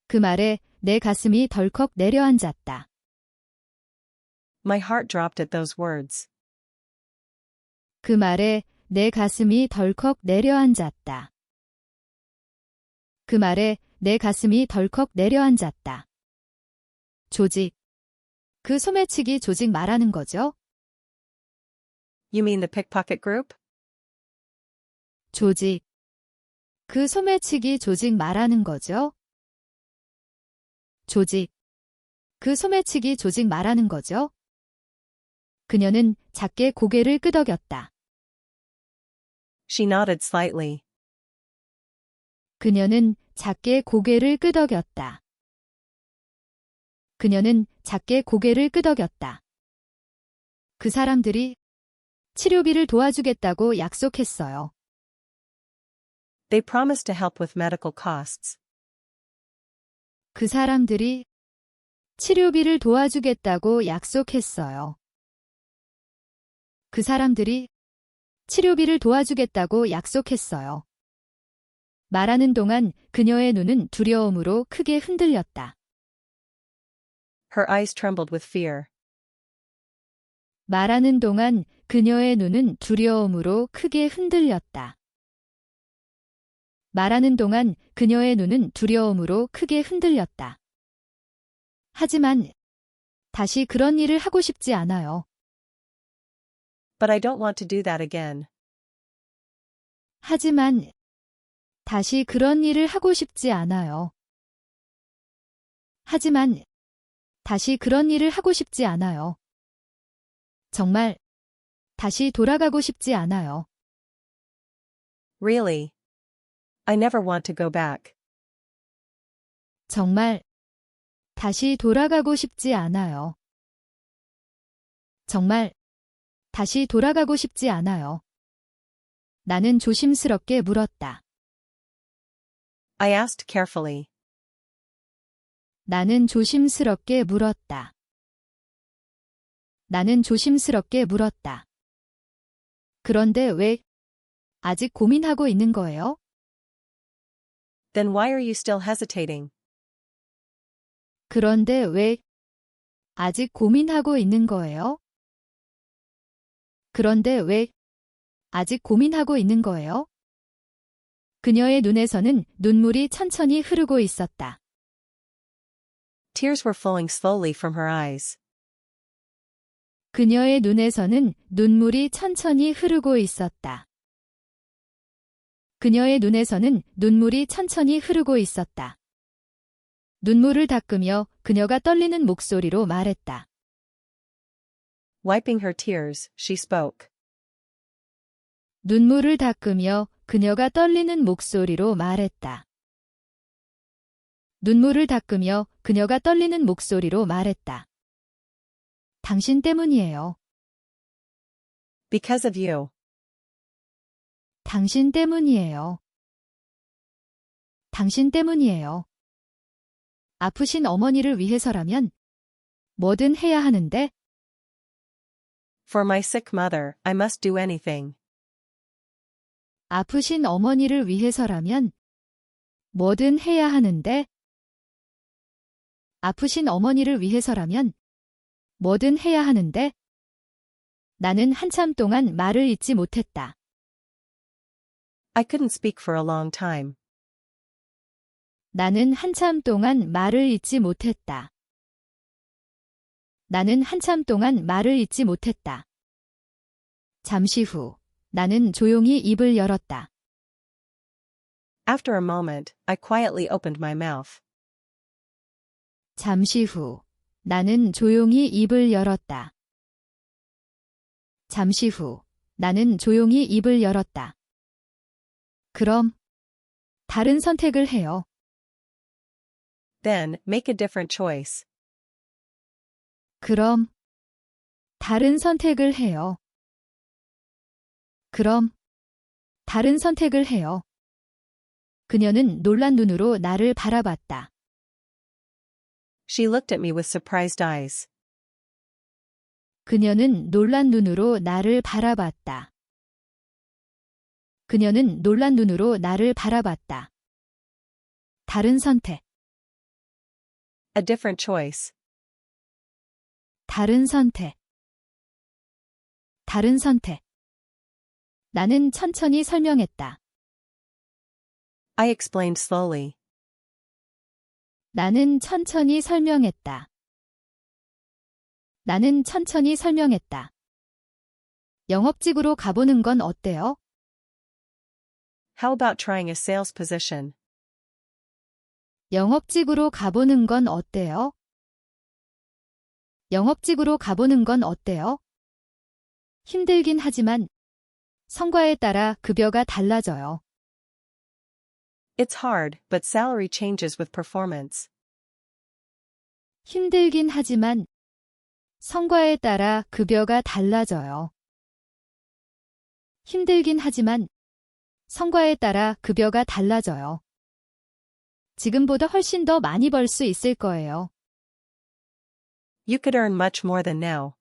그 말에 내 가슴이 덜컥 내려앉았다. My heart dropped at those words. 그 말에 내 가슴이 덜컥 내려앉았다. 그 말에 내 가슴이 덜컥 내려앉았다. 조직. 그 소매치기 조직 말하는 거죠? You mean the pickpocket group? 조직. 그 소매치기 조직 말하는 거죠? 조직. 그 소매치기 조직 말하는 거죠? 그녀는 작게 고개를 끄덕였다. She nodded slightly. 그녀는 작게 고개를 끄덕였다. 그녀는 작게 고개를 끄덕였다. 그 사람들이 치료비를 도와주겠다고 약속했어요. They promised to help with medical costs. 그 사람들이 치료비를 도와주겠다고 약속했어요. 그 사람들이 치료비를 도와주겠다고 약속했어요. 말하는 동안 그녀의 눈은 두려움으로 크게 흔들렸다. Her eyes trembled with fear. 말하는 동안 그녀의 눈은 두려움으로 크게 흔들렸다. 말하는 동안 그녀의 눈은 두려움으로 크게 흔들렸다. 하지만 다시 그런 일을 하고 싶지 않아요. But I don't want to do that again. 하지만 다시 그런 일을 하고 싶지 않아요. 하지만 다시 그런 일을 하고 싶지 않아요. 정말 다시 돌아가고 싶지 않아요. Really? I never want to go back. 정말 다시 돌아가고 싶지 않아요. 정말 다시 돌아가고 싶지 않아요. 나는 조심스럽게 물었다. I asked carefully. 나는 조심스럽게 물었다. 나는 조심스럽게 물었다. 그런데 왜 아직 고민하고 있는 거예요? Then why are you still hesitating? 그런데 왜 아직 고민하고 있는 거예요? 그런데 왜 아직 고민하고 있는 거예요? 그녀의 눈에서는 눈물이 천천히 흐르고 있었다. Tears were flowing slowly from her eyes. 그녀의 눈에서는 눈물이 천천히 흐르고 있었다. 그녀의 눈에서는 눈물이 천천히 흐르고 있었다. 눈물을 닦으며 그녀가 떨리는 목소리로 말했다. Wiping her tears, she spoke. 눈물을 닦으며 그녀가 떨리는 목소리로 말했다. 눈물을 닦으며 그녀가 떨리는 목소리로 말했다. 당신 때문이에요. Because of you. 당신 때문이에요. 당신 때문이에요. 아프신 어머니를 위해서라면 뭐든 해야 하는데 For my sick mother, I must do anything. 아프신 어머니를 위해서라면 뭐든 해야 하는데 아프신 어머니를 위해서라면 뭐든 해야 하는데 나는 한참 동안 말을 잇지 못했다. I couldn't speak for a long time. 나는 한참 동안 말을 잇지 못했다. 나는 한참 동안 말을 잇지 못했다. 잠시 후 나는 조용히 입을 열었다. After a moment, I quietly opened my mouth. 잠시 후 나는 조용히 입을 열었다. 잠시 후 나는 조용히 입을 열었다. 그럼 다른 선택을 해요. Then, make a different choice. 그럼 다른 선택을 해요. 그럼 다른 선택을 해요. 그녀는 놀란 눈으로 나를 바라봤다. She looked at me with surprised eyes. 그녀는 놀란 눈으로 나를 바라봤다. 그녀는 놀란 눈으로 나를 바라봤다. 다른 선택. A different choice. 다른 선택. 다른 선택. 나는 천천히 설명했다. I explained slowly. 나는 천천히 설명했다. 나는 천천히 설명했다. 영업직으로 가보는 건 어때요? How about trying a sales position? 영업직으로 가보는 건 어때요? 영업직으로 가보는 건 어때요? 힘들긴 하지만 성과에 따라 급여가 달라져요. It's hard, but salary changes with performance. 힘들긴 하지만 성과에 따라 급여가 달라져요. 힘들긴 하지만 성과에 따라 급여가 달라져요. 지금보다 훨씬 더 많이 벌 수 있을 거예요. You could earn much more than now.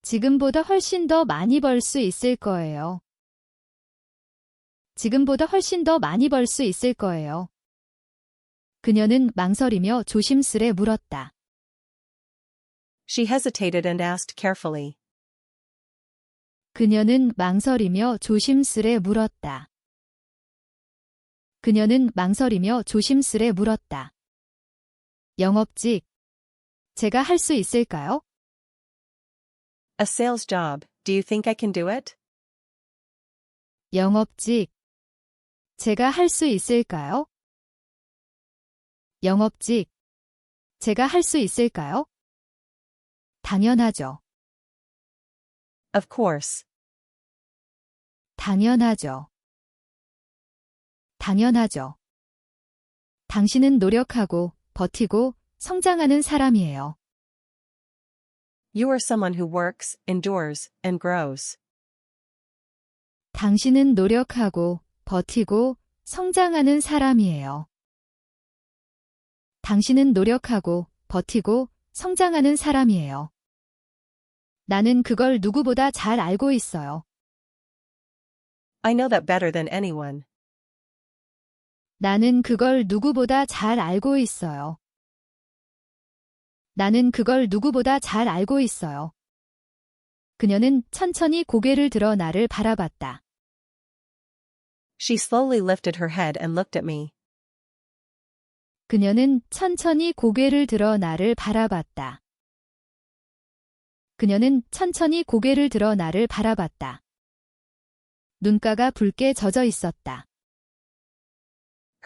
지금보다 훨씬 더 많이 벌 수 있을 거예요. 지금보다 훨씬 더 많이 벌 수 있을 거예요. 그녀는 망설이며 조심스레 물었다. She hesitated and asked carefully. 그녀는 망설이며 조심스레 물었다. 그녀는 망설이며 조심스레 물었다. 영업직, 제가 할 수 있을까요? A sales job, do you think I can do it? 영업직, 제가 할 수 있을까요? 영업직, 제가 할 수 있을까요? 당연하죠. Of course. 당연하죠. 당연하죠. 당신은 노력하고 버티고 성장하는 사람이에요. You are someone who works, endures, and grows. 당신은 노력하고 버티고 성장하는 사람이에요. 당신은 노력하고 버티고 성장하는 사람이에요. 나는 그걸 누구보다 잘 알고 있어요. I know that better than anyone. 나는 그걸 누구보다 잘 알고 있어요. 나는 그걸 누구보다 잘 알고 있어요. 그녀는 천천히 고개를 들어 나를 바라봤다. She slowly lifted her head and looked at me. 그녀는 천천히 고개를 들어 나를 바라봤다. 그녀는 천천히 고개를 들어 나를 바라봤다. 눈가가 붉게 젖어 있었다.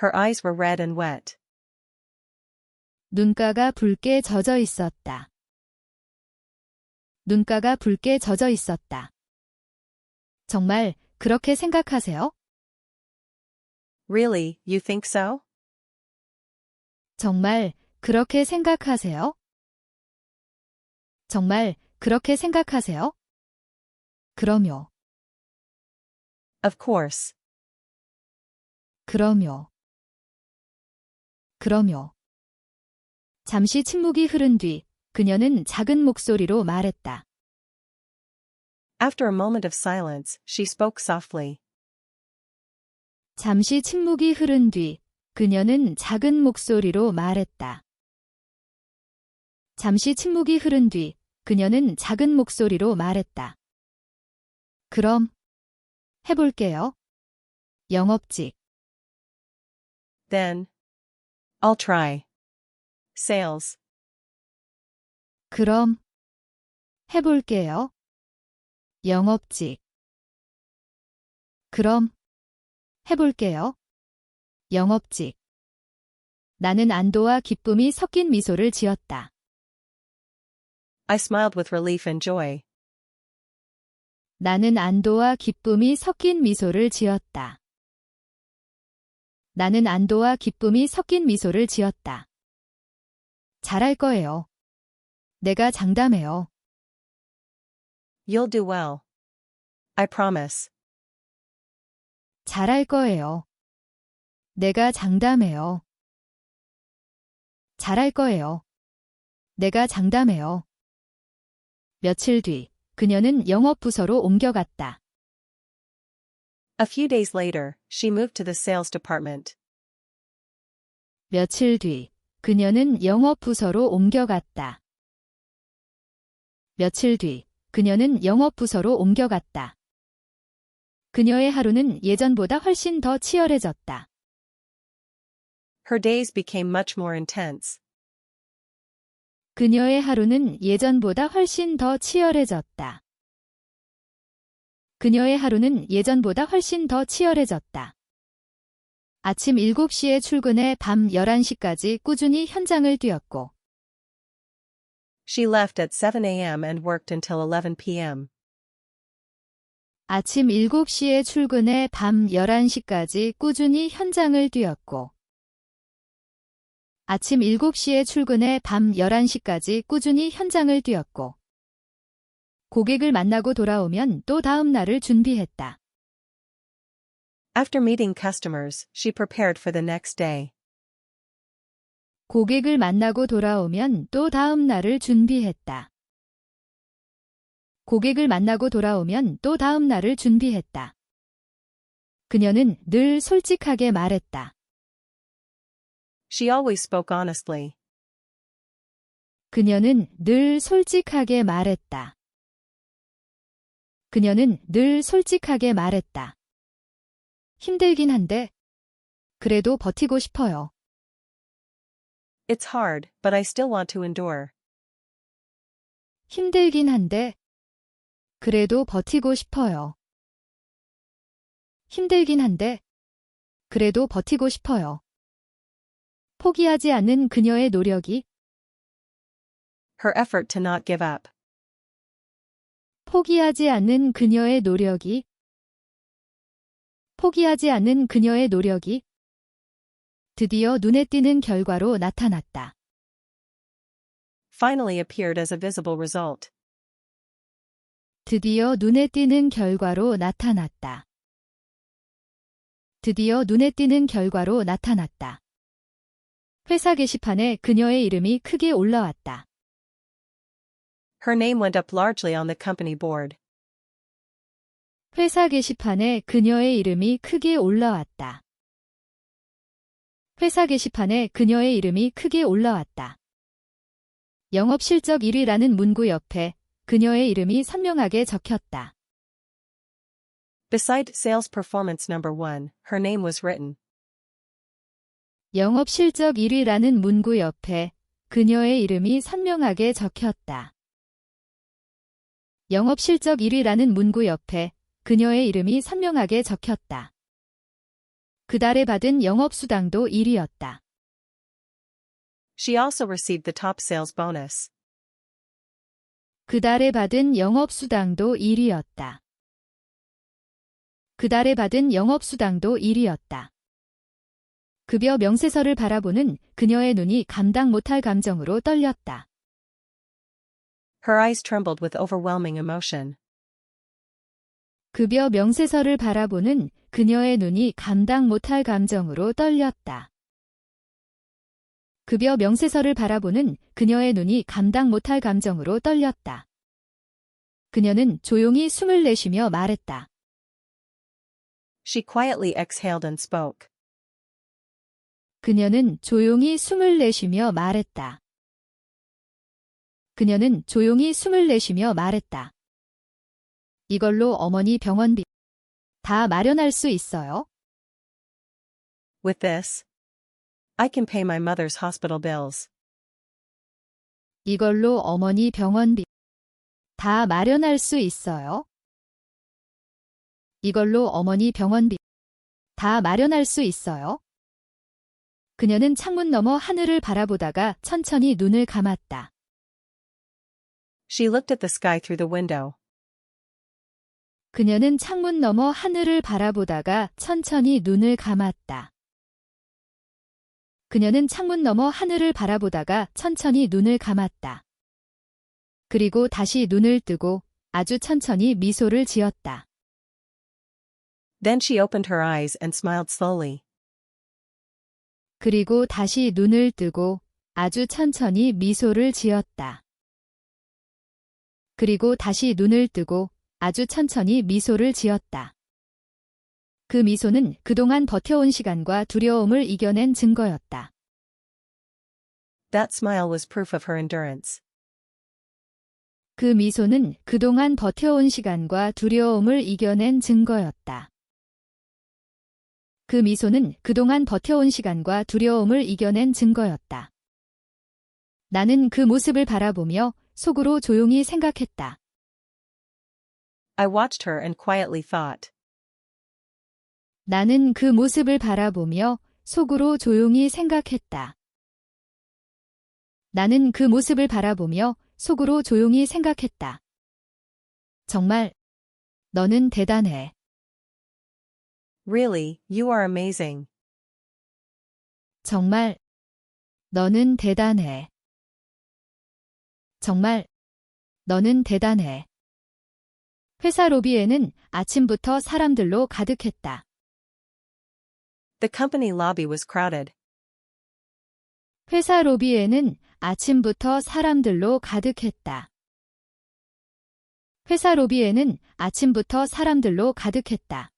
Her eyes were red and wet. 눈가가 붉게 젖어 있었다. 눈가가 붉게 젖어 있었다. 정말 그렇게 생각하세요? Really, you think so? 정말 그렇게 생각하세요? 정말 그렇게 생각하세요? 그럼요. Of course. 그럼요. 그럼요. 잠시 침묵이 흐른 뒤 그녀는 작은 목소리로 말했다. After a moment of silence, she spoke softly. 잠시 침묵이 흐른 뒤 그녀는 작은 목소리로 말했다. 잠시 침묵이 흐른 뒤 그녀는 작은 목소리로 말했다. 그럼 해볼게요. 영업직. Then, I'll try. Sales. 그럼 해볼게요. 영업직. 그럼 해볼게요. 영업직. 나는 안도와 기쁨이 섞인 미소를 지었다. I smiled with relief and joy. 나는 안도와 기쁨이 섞인 미소를 지었다. 나는 안도와 기쁨이 섞인 미소를 지었다. 잘할 거예요. 내가 장담해요. You'll do well. I promise. 잘할 거예요. 내가 장담해요. 잘할 거예요. 내가 장담해요. 며칠 뒤, 그녀는 영업부서로 옮겨갔다. A few days later, she moved to the sales department. 며칠 뒤, 그녀는 영업부서로 옮겨갔다. 며칠 뒤, 그녀는 영업부서로 옮겨갔다. 그녀의 하루는 예전보다 훨씬 더 치열해졌다. Her days became much more intense. 그녀의 하루는 예전보다 훨씬 더 치열해졌다. 그녀의 하루는 예전보다 훨씬 더 치열해졌다. 아침 7시에 출근해 밤 11시까지 꾸준히 현장을 뛰었고, She left at 7 a.m. and worked until 11 p.m. 아침 7시에 출근해 밤 11시까지 꾸준히 현장을 뛰었고, 아침 7시에 출근해 밤 11시까지 꾸준히 현장을 뛰었고, 고객을 만나고 돌아오면 또 다음 날을 준비했다. After meeting customers, she prepared for the next day. 고객을 만나고 돌아오면 또 다음 날을 준비했다. 고객을 만나고 돌아오면 또 다음 날을 준비했다. 그녀는 늘 솔직하게 말했다. She always spoke honestly. 그녀는 늘 솔직하게 말했다. 그녀는 늘 솔직하게 말했다. 힘들긴 한데, 그래도 버티고 싶어요. It's hard, but I still want to endure. 힘들긴 한데, 그래도 버티고 싶어요. 힘들긴 한데, 그래도 버티고 싶어요. 포기하지 않는 그녀의 노력이, Her effort to not give up. 포기하지 않는 그녀의 노력이, 포기하지 않는 그녀의 노력이 드디어 눈에 띄는 결과로 나타났다. Finally appeared as a visible result. 드디어 눈에 띄는 결과로 나타났다. 드디어 눈에 띄는 결과로 나타났다. 회사 게시판에 그녀의 이름이 크게 올라왔다. Her name went up largely on the company board. 회사 게시판에 그녀의 이름이 크게 올라왔다. 회사 게시판에 그녀의 이름이 크게 올라왔다. 영업 실적 1위라는 문구 옆에 그녀의 이름이 선명하게 적혔다. Beside sales performance number 1, her name was written. 영업 실적 1위라는 문구 옆에 그녀의 이름이 선명하게 적혔다. 영업 실적 1위라는 문구 옆에 그녀의 이름이 선명하게 적혔다. 그달에 받은 영업수당도 1위였다. She also received the top sales bonus. 그달에 받은 영업수당도 1위였다. 그달에 받은 영업수당도 1위였다. 급여 명세서를 바라보는 그녀의 눈이 감당 못할 감정으로 떨렸다. Her eyes trembled with overwhelming emotion. 급여 명세서를 바라보는 그녀의 눈이 감당 못할 감정으로 떨렸다. 급여 명세서를 바라보는 그녀의 눈이 감당 못할 감정으로 떨렸다. 그녀는 조용히 숨을 내쉬며 말했다. She quietly exhaled and spoke. 그녀는 조용히 숨을 내쉬며 말했다. 그녀는 조용히 숨을 내쉬며 말했다. 이걸로 어머니 병원비 다 마련할 수 있어요? With this, I can pay my mother's hospital bills. 이걸로 어머니 병원비 다 마련할 수 있어요? 이걸로 어머니 병원비 다 마련할 수 있어요? 그녀는 창문 너머 하늘을 바라보다가 천천히 눈을 감았다. She looked at the sky through the window. 그녀는 창문 너머 하늘을 바라보다가 천천히 눈을 감았다. 그녀는 창문 너머 하늘을 바라보다가 천천히 눈을 감았다. 그리고 다시 눈을 뜨고 아주 천천히 미소를 지었다. Then she opened her eyes and smiled slowly. 그리고 다시 눈을 뜨고 아주 천천히 미소를 지었다. 그리고 다시 눈을 뜨고 아주 천천히 미소를 지었다. 그 미소는 그동안 버텨온 시간과 두려움을 이겨낸 증거였다. That smile was proof of her endurance. 그 미소는 그동안 버텨온 시간과 두려움을 이겨낸 증거였다. 그 미소는 그동안 버텨온 시간과 두려움을 이겨낸 증거였다. 나는 그 모습을 바라보며 속으로 조용히 생각했다. I watched her and quietly thought. 나는 그 모습을 바라보며 속으로 조용히 생각했다. 나는 그 모습을 바라보며 속으로 조용히 생각했다. 정말, 너는 대단해. Really, you are amazing. 정말, 너는 대단해. 정말, 너는 대단해. 회사 로비에는 아침부터 사람들로 가득했다. The company lobby was crowded. 회사 로비에는 아침부터 사람들로 가득했다. 회사 로비에는 아침부터 사람들로 가득했다.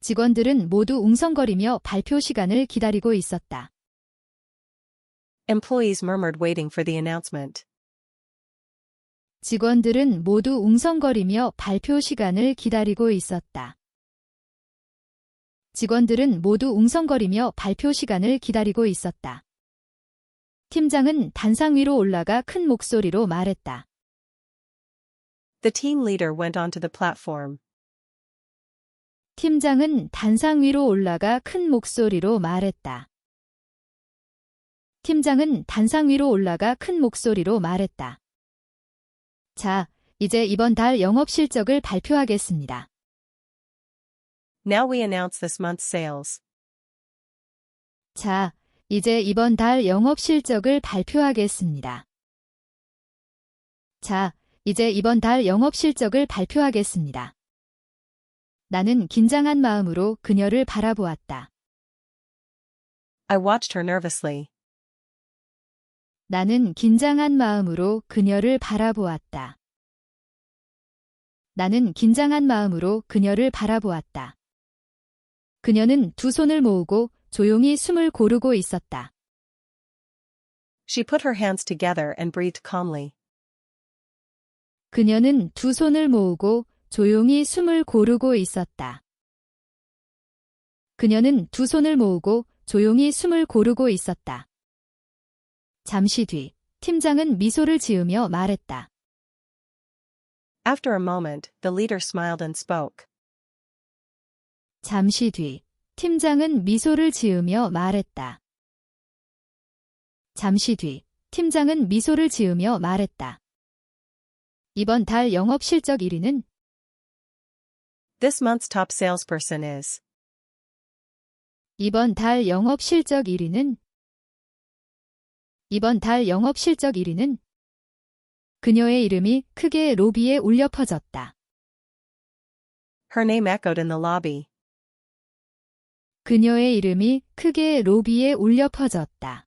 직원들은 모두 웅성거리며 발표 시간을 기다리고 있었다. Employees murmured waiting for the announcement. 직원들은 모두 웅성거리며 발표 시간을 기다리고 있었다. 직원들은 모두 웅성거리며 발표 시간을 기다리고 있었다. 팀장은 단상 위로 올라가 큰 목소리로 말했다. The team leader went onto the platform. 팀장은 단상 위로 올라가 큰 목소리로 말했다. 팀장은 단상 위로 올라가 큰 목소리로 말했다. 자, 이제 이번 달 영업 실적을 발표하겠습니다. Now we announce this month's sales. 자, 이제 이번 달 영업 실적을 발표하겠습니다. 자, 이제 이번 달 영업 실적을 발표하겠습니다. 나는 긴장한 마음으로 그녀를 바라보았다. I watched her nervously. 나는 긴장한 마음으로 그녀를 바라보았다. 나는 긴장한 마음으로 그녀를 바라보았다. 그녀는 두 손을 모으고 조용히 숨을 고르고 있었다. She put her hands together and breathed calmly. 그녀는 두 손을 모으고 조용히 숨을 고르고 있었다. 그녀는 두 손을 모으고 조용히 숨을 고르고 있었다. 잠시 뒤, 팀장은 미소를 지으며 말했다. After a moment, the leader smiled and spoke. 잠시 뒤, 팀장은 미소를 지으며 말했다. 잠시 뒤, 팀장은 미소를 지으며 말했다. 이번 달 영업 실적 1위는 This month's top salesperson is. 이번 달 영업 실적 1위는 이번 달 영업 실적 1위는 그녀의 이름이 크게 로비에 울려 퍼졌다. Her name echoed in the lobby. 그녀의 이름이 크게 로비에 울려 퍼졌다.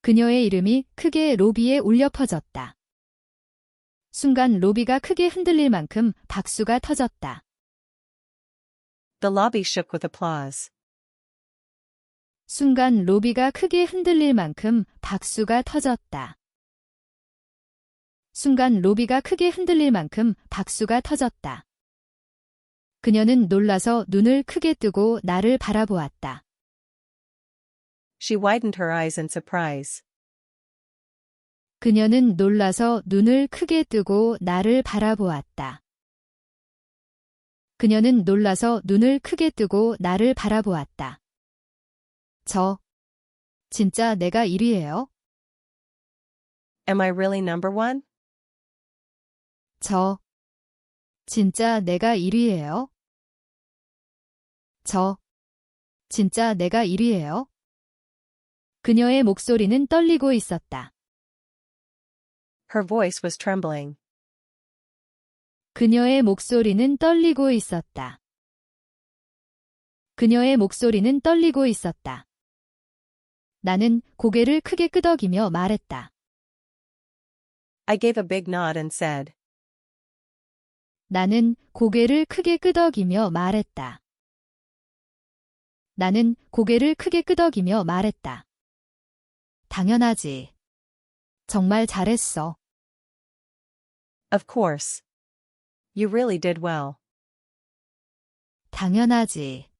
그녀의 이름이 크게 로비에 울려 퍼졌다. 순간 로비가 크게 흔들릴 만큼 박수가 터졌다. The lobby shook with applause. 순간 로비가 크게 흔들릴 만큼 박수가 터졌다. 순간 로비가 크게 흔들릴 만큼 박수가 터졌다. 그녀는 놀라서 눈을 크게 뜨고 나를 바라보았다. She widened her eyes in surprise. 그녀는 놀라서 눈을 크게 뜨고 나를 바라보았다. 그녀는 놀라서 눈을 크게 뜨고 나를 바라보았다. 진짜 내가 1위예요? Am I really number one? 진짜 내가 1위예요? 진짜 내가 1위예요? 그녀의 목소리는 떨리고 있었다. Her voice was trembling. 그녀의 목소리는 떨리고 있었다. 그녀의 목소리는 떨리고 있었다. 나는 고개를 크게 끄덕이며 말했다. I gave a big nod and said. 나는 고개를 크게 끄덕이며 말했다. 나는 고개를 크게 끄덕이며 말했다. 당연하지. 정말 잘했어. Of course. You really did well. 당연하지.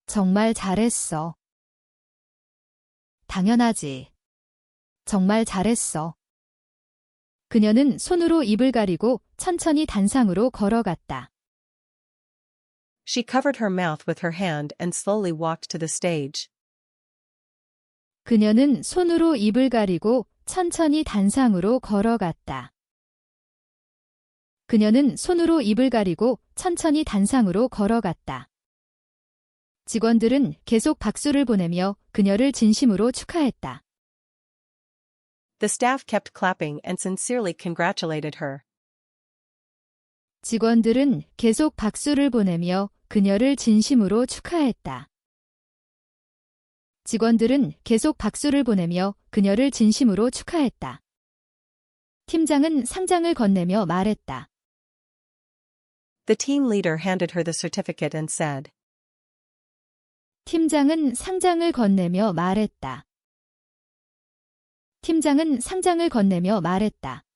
정말 잘했어. 당연하지. 정말 잘했어. 그녀는 손으로 입을 가리고 천천히 단상으로 걸어갔다. She covered her mouth with her hand and slowly walked to the stage. 그녀는 손으로 입을 가리고 천천히 단상으로 걸어갔다. 그녀는 손으로 입을 가리고 천천히 단상으로 걸어갔다. 직원들은 계속 박수를 보내며 그녀를 진심으로 축하했다. The staff kept clapping and sincerely congratulated her. 직원들은 계속 박수를 보내며 그녀를 진심으로 축하했다. 직원들은 계속 박수를 보내며 그녀를 진심으로 축하했다. 팀장은 상장을 건네며 말했다. The team leader handed her the certificate and said. 팀장은 상장을 건네며 말했다. 팀장은 상장을 건네며 말했다.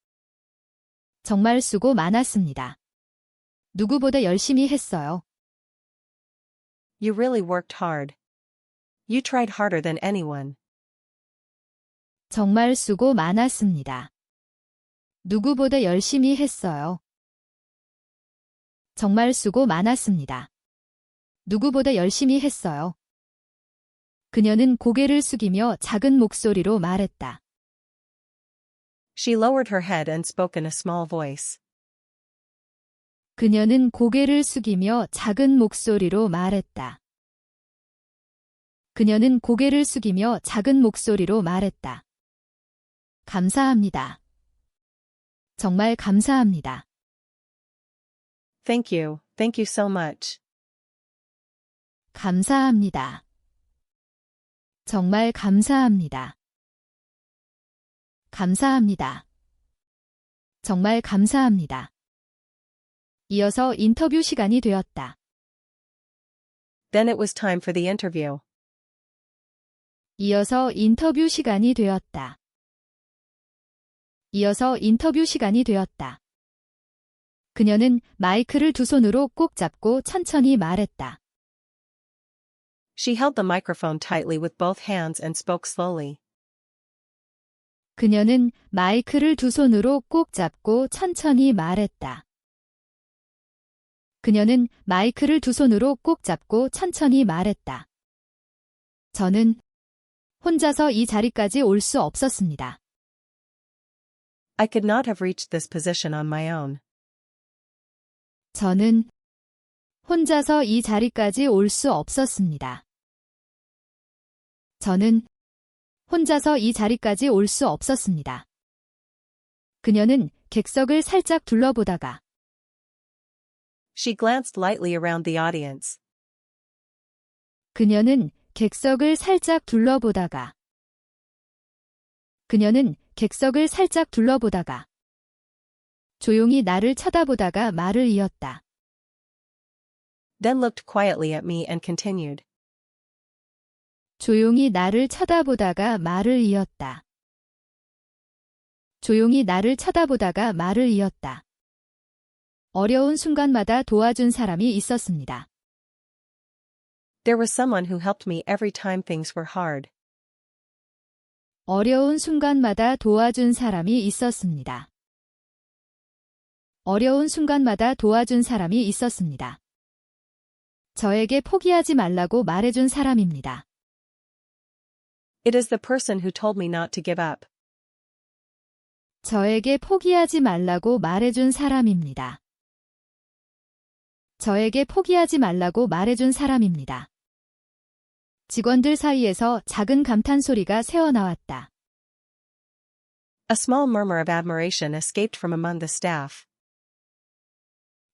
정말 수고 많았습니다. 누구보다 열심히 했어요. You really worked hard. You tried harder than anyone. 정말 수고 많았습니다. 누구보다 열심히 했어요. 정말 수고 많았습니다. 누구보다 열심히 했어요. 그녀는 고개를 숙이며 작은 목소리로 말했다. She lowered her head and spoke in a small voice. 그녀는 고개를 숙이며 작은 목소리로 말했다. 그녀는 고개를 숙이며 작은 목소리로 말했다. 감사합니다. 정말 감사합니다. Thank you so much. 감사합니다. 정말 감사합니다. 감사합니다. 정말 감사합니다. 이어서 인터뷰 시간이 되었다. Then it was time for the interview. 이어서 인터뷰 시간이 되었다. 이어서 인터뷰 시간이 되었다. 그녀는 마이크를 두 손으로 꼭 잡고 천천히 말했다. She held the microphone tightly with both hands and spoke slowly. 그녀는 마이크를 두 손으로 꼭 잡고 천천히 말했다. 그녀는 마이크를 두 손으로 꼭 잡고 천천히 말했다. 저는 혼자서 이 자리까지 올 수 없었습니다. I could not have reached this position on my own. 저는 혼자서 이 자리까지 올 수 없었습니다. 저는 혼자서 이 자리까지 올 수 없었습니다. 그녀는 객석을 살짝 둘러보다가 She glanced lightly around the audience. 그녀는 객석을 살짝 둘러보다가 그녀는 객석을 살짝 둘러보다가 조용히 나를 쳐다보다가 말을 이었다. Then looked quietly at me and continued. 조용히 나를 쳐다보다가 말을 이었다. 조용히 나를 쳐다보다가 말을 이었다. 어려운 순간마다 도와준 사람이 있었습니다. There was someone who helped me every time things were hard. 어려운 순간마다 도와준 사람이 있었습니다. 어려운 순간마다 도와준 사람이 있었습니다. 저에게 포기하지 말라고 말해준 사람입니다. It is the person who told me not to give up. 저에게 포기하지 말라고 말해준 사람입니다. 저에게 포기하지 말라고 말해준 사람입니다. 직원들 사이에서 작은 감탄 소리가 새어나왔다. A small murmur of admiration escaped from among the staff.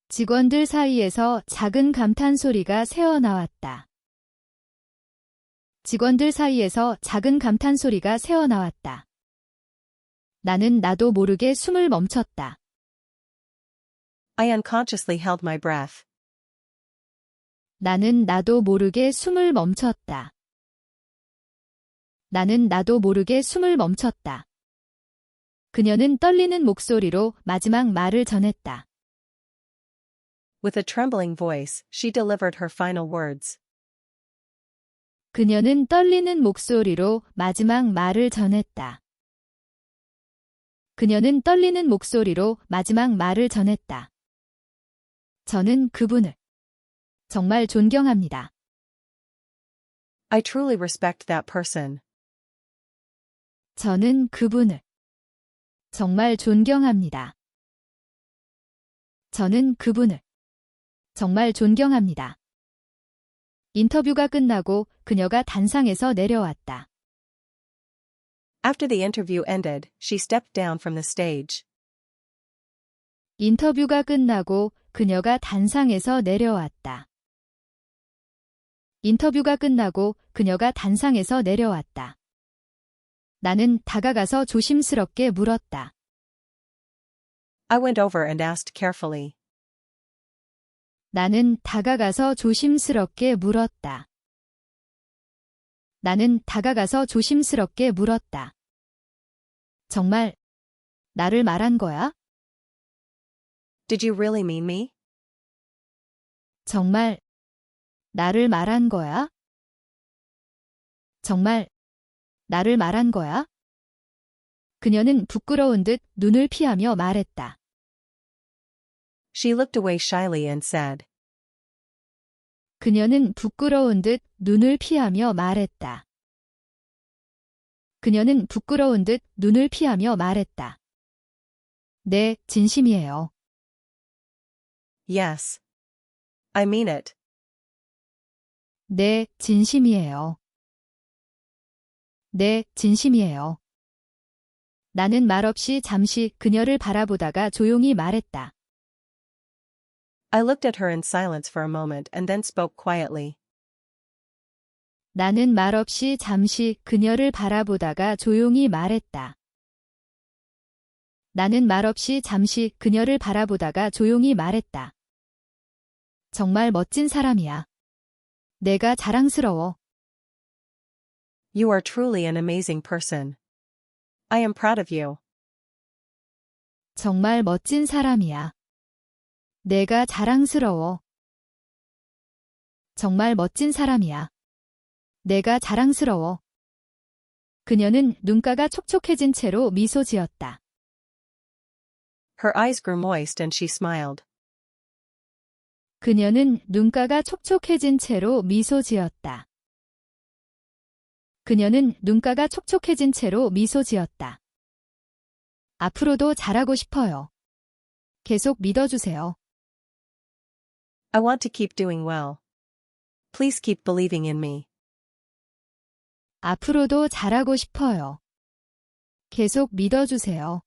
직원들 사이에서 작은 감탄 소리가 새어나왔다. 직원들 사이에서 작은 감탄 소리가 새어나왔다. 나는 나도 모르게 숨을 멈췄다. I unconsciously held my breath. 나는 나도 모르게 숨을 멈췄다. 나는 나도 모르게 숨을 멈췄다. 그녀는 떨리는 목소리로 마지막 말을 전했다. With a trembling voice, she delivered her final words. 그녀는 떨리는 목소리로 마지막 말을 전했다. 그녀는 떨리는 목소리로 마지막 말을 전했다. 저는 그분을 정말 존경합니다. I truly respect that person. 저는 그분을 정말 존경합니다. 저는 그분을 정말 존경합니다. 인터뷰가 끝나고 그녀가 단상에서 내려왔다. After the interview ended, she stepped down from the stage. 인터뷰가 끝나고 그녀가 단상에서 내려왔다. 인터뷰가 끝나고 그녀가 단상에서 내려왔다. 나는 다가가서 조심스럽게 물었다. I went over and asked carefully. 나는 다가가서 조심스럽게 물었다. 나는 다가가서 조심스럽게 물었다. 정말 나를 말한 거야? Did you really mean me? 정말 나를 말한 거야? 정말 나를 말한 거야? 그녀는 부끄러운 듯 눈을 피하며 말했다. She looked away shyly and said. 그녀는 부끄러운 듯 눈을 피하며 말했다. 그녀는 부끄러운 듯 눈을 피하며 말했다. 네, 진심이에요. Yes. I mean it. 네, 진심이에요. 네, 진심이에요. 나는 말없이 잠시 그녀를 바라보다가 조용히 말했다. I looked at her in silence for a moment and then spoke quietly. 나는 말없이 잠시 그녀를 바라보다가 조용히 말했다. 나는 말없이 잠시 그녀를 바라보다가 조용히 말했다. 정말 멋진 사람이야. 내가 자랑스러워. You are truly an amazing person. I am proud of you. 정말 멋진 사람이야. 내가 자랑스러워. 정말 멋진 사람이야. 내가 자랑스러워. 그녀는 눈가가 촉촉해진 채로 미소 지었다. Her eyes grew moist and she smiled. 그녀는 눈가가 촉촉해진 채로 미소 지었다. 그녀는 눈가가 촉촉해진 채로 미소 지었다. 앞으로도 잘하고 싶어요. 계속 믿어주세요. I want to keep doing well. Please keep believing in me. 앞으로도 잘하고 싶어요. 계속 믿어주세요.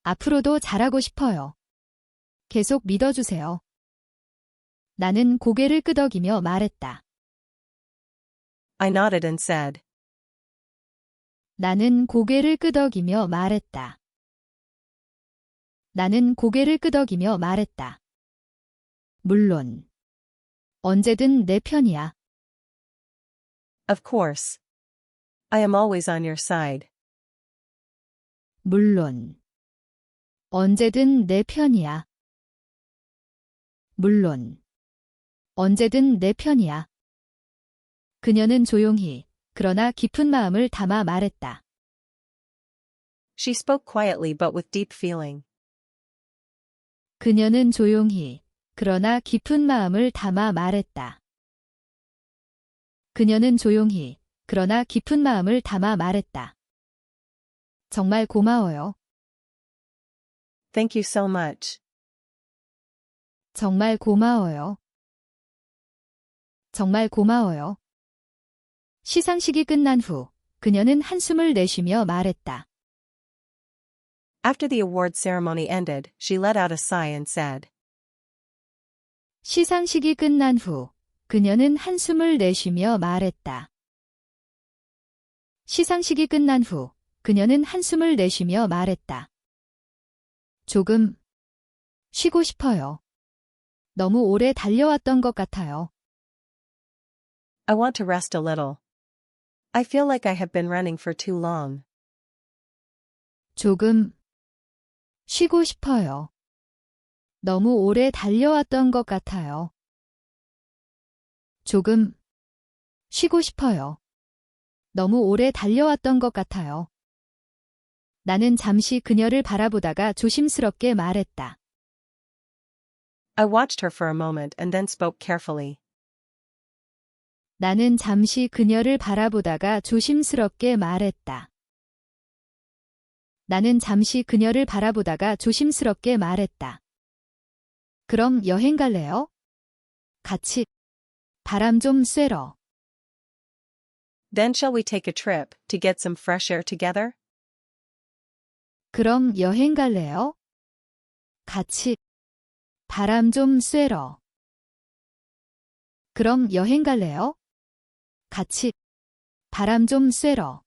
앞으로도 잘하고 싶어요. 계속 믿어주세요. 나는 고개를 끄덕이며 말했다. I nodded and said. 나는 고개를 끄덕이며 말했다. 나는 고개를 끄덕이며 말했다. 물론. 언제든 내 편이야. Of course. I am always on your side. 물론. 언제든 내 편이야. 물론. 언제든 내 편이야. 그녀는 조용히, 그러나 깊은 마음을 담아 말했다. She spoke quietly but with deep feeling. 그녀는 조용히, 그러나 깊은 마음을 담아 말했다. 그녀는 조용히, 그러나 깊은 마음을 담아 말했다. 정말 고마워요. Thank you so much. 정말 고마워요. 정말 고마워요. 시상식이 끝난 후 그녀는 한숨을 내쉬며 말했다. After the award ceremony ended, she let out a sigh and said. 시상식이 끝난 후 그녀는 한숨을 내쉬며 말했다. 시상식이 끝난 후 그녀는 한숨을 내쉬며 말했다. 조금 쉬고 싶어요. 너무 오래 달려왔던 것 같아요. I want to rest a little. I feel like I have been running for too long. 조금 쉬고 싶어요. 너무 오래 달려왔던 것 같아요. 조금 쉬고 싶어요. 너무 오래 달려왔던 것 같아요. 나는 잠시 그녀를 바라보다가 조심스럽게 말했다. I watched her for a moment and then spoke carefully. 나는 잠시 그녀를 바라보다가 조심스럽게 말했다. 나는 잠시 그녀를 바라보다가 조심스럽게 말했다. 그럼 여행 갈래요? 같이. 바람 좀 쐬러. Then shall we take a trip to get some fresh air together? 그럼 여행 갈래요? 같이. 바람 좀 쐬러. 그럼 여행 갈래요? 같이. 바람 좀 쐬러.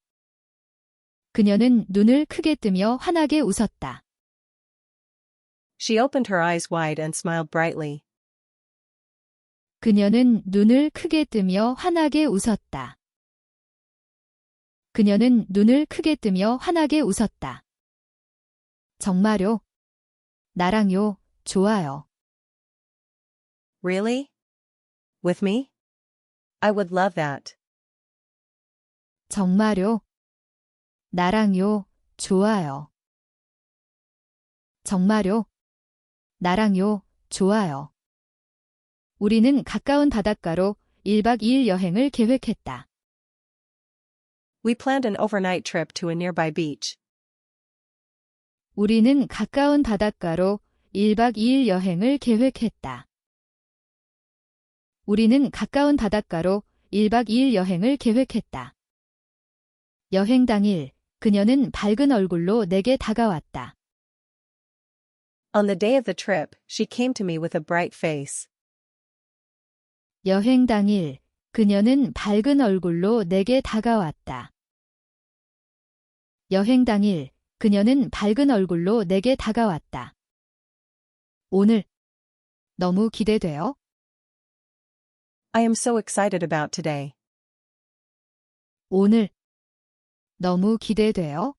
그녀는 눈을 크게 뜨며 환하게 웃었다. She opened her eyes wide and smiled brightly. 그녀는 눈을 크게 뜨며 환하게 웃었다. 그녀는 눈을 크게 뜨며 환하게 웃었다. 정말요? 나랑요, 좋아요. Really? With me? I would love that. 정말요? 나랑요, 좋아요. 정말요? 나랑요, 좋아요. 우리는 가까운 바닷가로 1박 2일 여행을 계획했다. We planned an overnight trip to a nearby beach. 우리는 가까운 바닷가로 1박 2일 여행을 계획했다. 우리는 가까운 바닷가로 1박 2일 여행을 계획했다. 여행 당일, 그녀는 밝은 얼굴로 내게 다가왔다. On the day of the trip, she came to me with a bright face. 여행 당일, 그녀는 밝은 얼굴로 내게 다가왔다. 여행 당일, 그녀는 밝은 얼굴로 내게 다가왔다. 오늘, 너무 기대돼요? I am so excited about today. 오늘, 너무 기대돼요?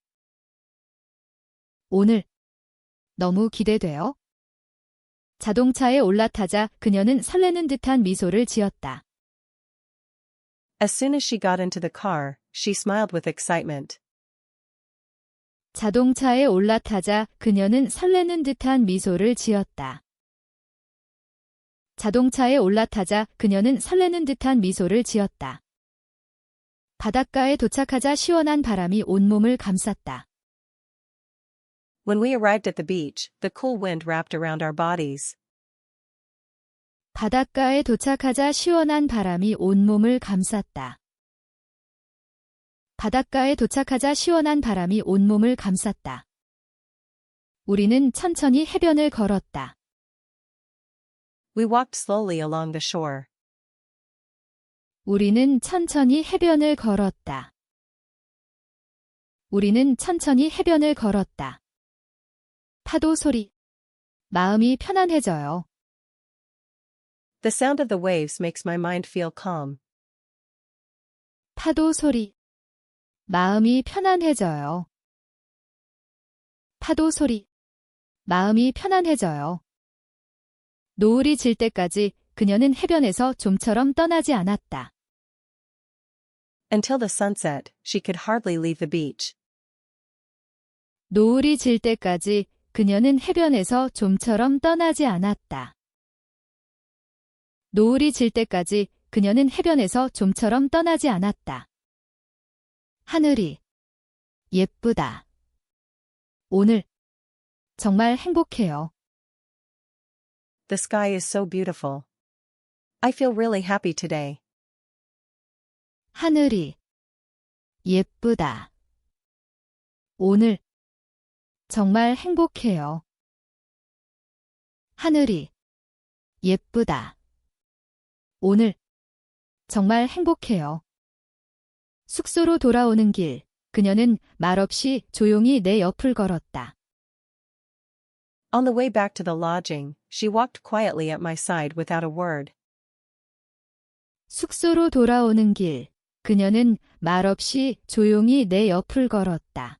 오늘. 너무 기대돼요. 자동차에 올라타자 그녀는 설레는 듯한 미소를 지었다. As soon as she got into the car, she smiled with excitement. 자동차에 올라타자 그녀는 설레는 듯한 미소를 지었다. 자동차에 올라타자 그녀는 설레는 듯한 미소를 지었다. 바닷가에 도착하자 시원한 바람이 온몸을 감쌌다. When we arrived at the beach, the cool wind wrapped around our bodies. 바닷가에 도착하자 시원한 바람이 온몸을 감쌌다. 바닷가에 도착하자 시원한 바람이 온몸을 감쌌다. 우리는 천천히 해변을 걸었다. We walked slowly along the shore. 우리는 천천히 해변을 걸었다. 우리는 천천히 해변을 걸었다. 파도 소리. 마음이 편안해져요. The sound of the waves makes my mind feel calm. 파도 소리. 마음이 편안해져요. 파도 소리. 마음이 편안해져요. 노을이 질 때까지 그녀는 해변에서 좀처럼 떠나지 않았다. Until the sunset, she could hardly leave the beach. 노을이 질 때까지 그녀는 해변에서 좀처럼 떠나지 않았다. 노을이 질 때까지 그녀는 해변에서 좀처럼 떠나지 않았다. 하늘이 예쁘다. 오늘 정말 행복해요. The sky is so beautiful. I feel really happy today. 하늘이 예쁘다. 오늘 정말 행복해요. 하늘이 예쁘다. 오늘 정말 행복해요. 숙소로 돌아오는 길, 그녀는 말없이 조용히 내 옆을 걸었다. On the way back to the lodging, she walked quietly at my side without a word. 숙소로 돌아오는 길, 그녀는 말없이 조용히 내 옆을 걸었다.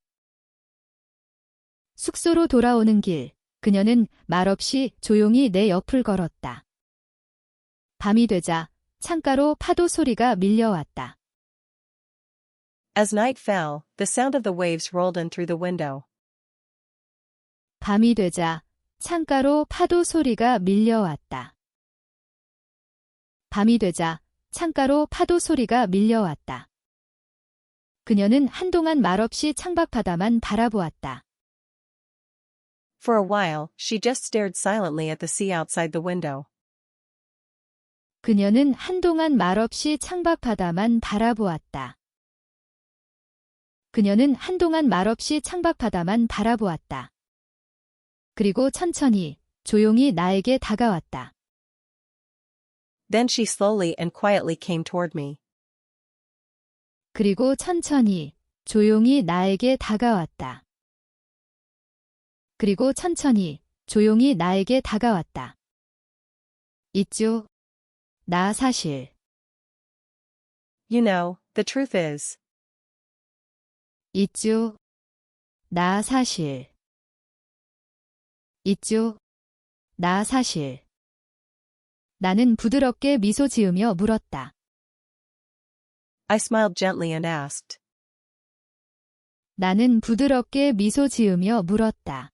숙소로 돌아오는 길, 그녀는 말없이 조용히 내 옆을 걸었다. 밤이 되자 창가로 파도 소리가 밀려왔다. As night fell, the sound of the waves rolled in through the window. 밤이 되자 창가로 파도 소리가 밀려왔다. 밤이 되자 창가로 파도 소리가 밀려왔다. 그녀는 한동안 말없이 창밖바다만 바라보았다. For a while, she just stared silently at the sea outside the window. 그녀는 한동안 말없이 창밖바다만 바라보았다. 그녀는 한동안 말없이 창밖바다만 바라보았다. 그리고 천천히, 조용히 나에게 다가왔다. Then she slowly and quietly came toward me. 그리고 천천히, 조용히 나에게 다가왔다. 그리고 천천히, 조용히 나에게 다가왔다. 있죠. 나 사실. You know, the truth is. 있죠. 나 사실. 있죠. 나 사실. 나는 부드럽게 미소 지으며 물었다. I smiled gently and asked. 나는 부드럽게 미소 지으며 물었다.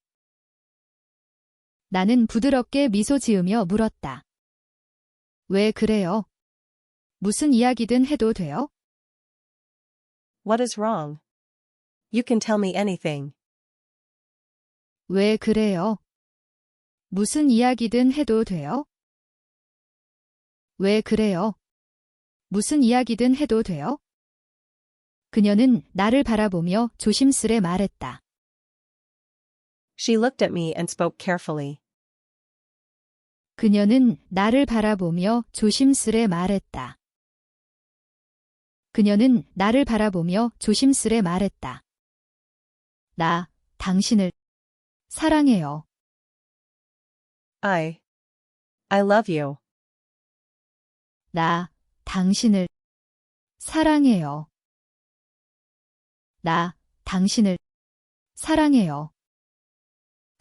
나는 부드럽게 미소 지으며 물었다. 왜 그래요? 무슨 이야기든 해도 돼요? What is wrong? You can tell me anything. 왜 그래요? 무슨 이야기든 해도 돼요? 왜 그래요? 무슨 이야기든 해도 돼요? 그녀는 나를 바라보며 조심스레 말했다. She looked at me and spoke carefully. 그녀는 나를 바라보며 조심스레 말했다. 그녀는 나를 바라보며 조심스레 말했다. 나, 당신을 사랑해요. I love you. 나, 당신을 사랑해요. 나, 당신을 사랑해요.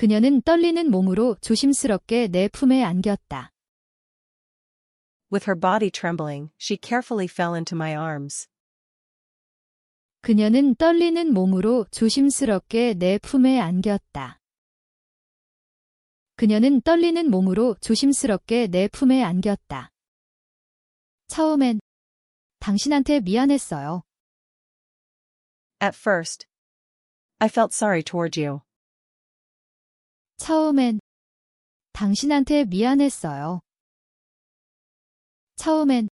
그녀는 떨리는 몸으로 조심스럽게 내 품에 안겼다. With her body trembling, she carefully fell into my arms. 그녀는 떨리는 몸으로 조심스럽게 내 품에 안겼다. 그녀는 떨리는 몸으로 조심스럽게 내 품에 안겼다. 처음엔 당신한테 미안했어요. At first, I felt sorry toward you. 처음엔 당신한테 미안했어요. 처음엔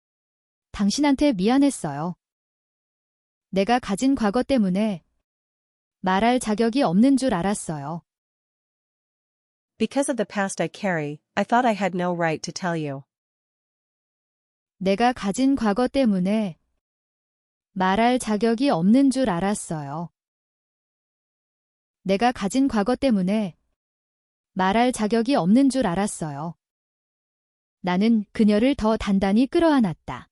당신한테 미안했어요. 내가 가진 과거 때문에 말할 자격이 없는 줄 알았어요. Because of the past I carry, I thought I had no right to tell you. 내가 가진 과거 때문에 말할 자격이 없는 줄 알았어요. 내가 가진 과거 때문에 말할 자격이 없는 줄 알았어요. 나는 그녀를 더 단단히 끌어안았다.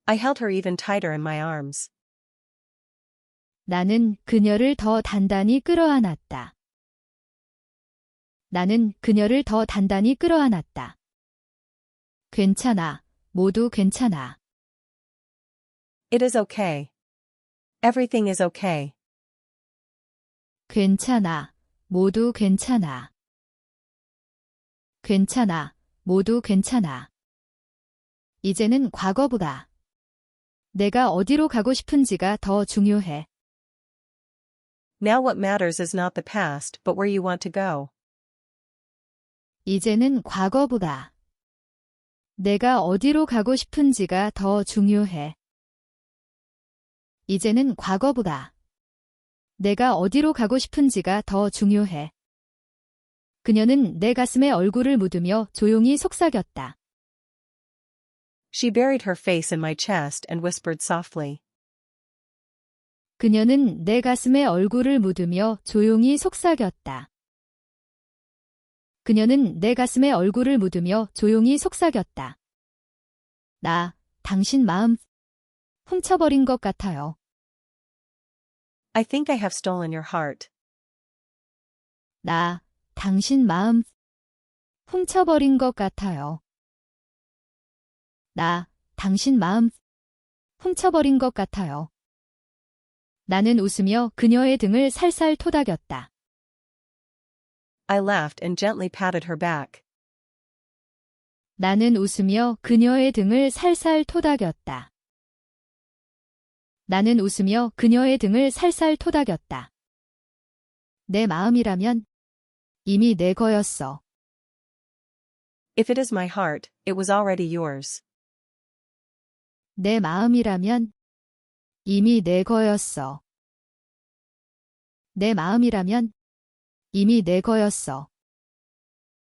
I held her even tighter in my arms. 나는 그녀를 더 단단히 끌어안았다. 나는 그녀를 더 단단히 끌어안았다. 괜찮아. 모두 괜찮아. It is okay. Everything is okay. 괜찮아. 모두 괜찮아. 괜찮아. 모두 괜찮아. 이제는 과거보다 내가 어디로 가고 싶은지가 더 중요해. Now what matters is not the past, but where you want to go. 이제는 과거보다 내가 어디로 가고 싶은지가 더 중요해. 이제는 과거보다 내가 어디로 가고 싶은지가 더 중요해. 그녀는 내 가슴에 얼굴을 묻으며 조용히 속삭였다. She buried her face in my chest and whispered softly. 그녀는 내 가슴에 얼굴을 묻으며 조용히 속삭였다. 그녀는 내 가슴에 얼굴을 묻으며 조용히 속삭였다. 나, 당신 마음 훔쳐버린 것 같아요. I think I have stolen your heart. 나, 당신 마음 훔쳐버린 것 같아요. 나, 당신 마음 훔쳐버린 것 같아요. 나는 웃으며 그녀의 등을 살살 토닥였다. I laughed and gently patted her back. 나는 웃으며 그녀의 등을 살살 토닥였다. 나는 웃으며 그녀의 등을 살살 토닥였다. 내 마음이라면 이미 내 거였어. If it is my heart, it was already yours. 내 마음이라면 이미 내 거였어. 내 마음이라면 이미 내 거였어.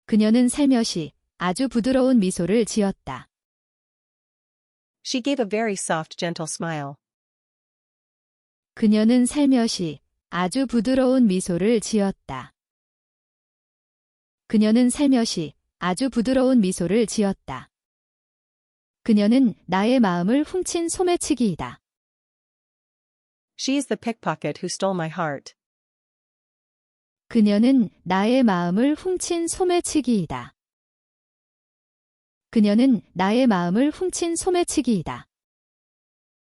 그녀는 살며시 아주 부드러운 미소를 지었다. She gave a very soft, gentle smile. 그녀는 살며시 아주 부드러운 미소를 지었다. 그녀는 살며시 아주 부드러운 미소를 지었다. 그녀는 나의 마음을 훔친 소매치기이다. She is the pickpocket who stole my heart. 그녀는 나의 마음을 훔친 소매치기이다. 그녀는 나의 마음을 훔친 소매치기이다.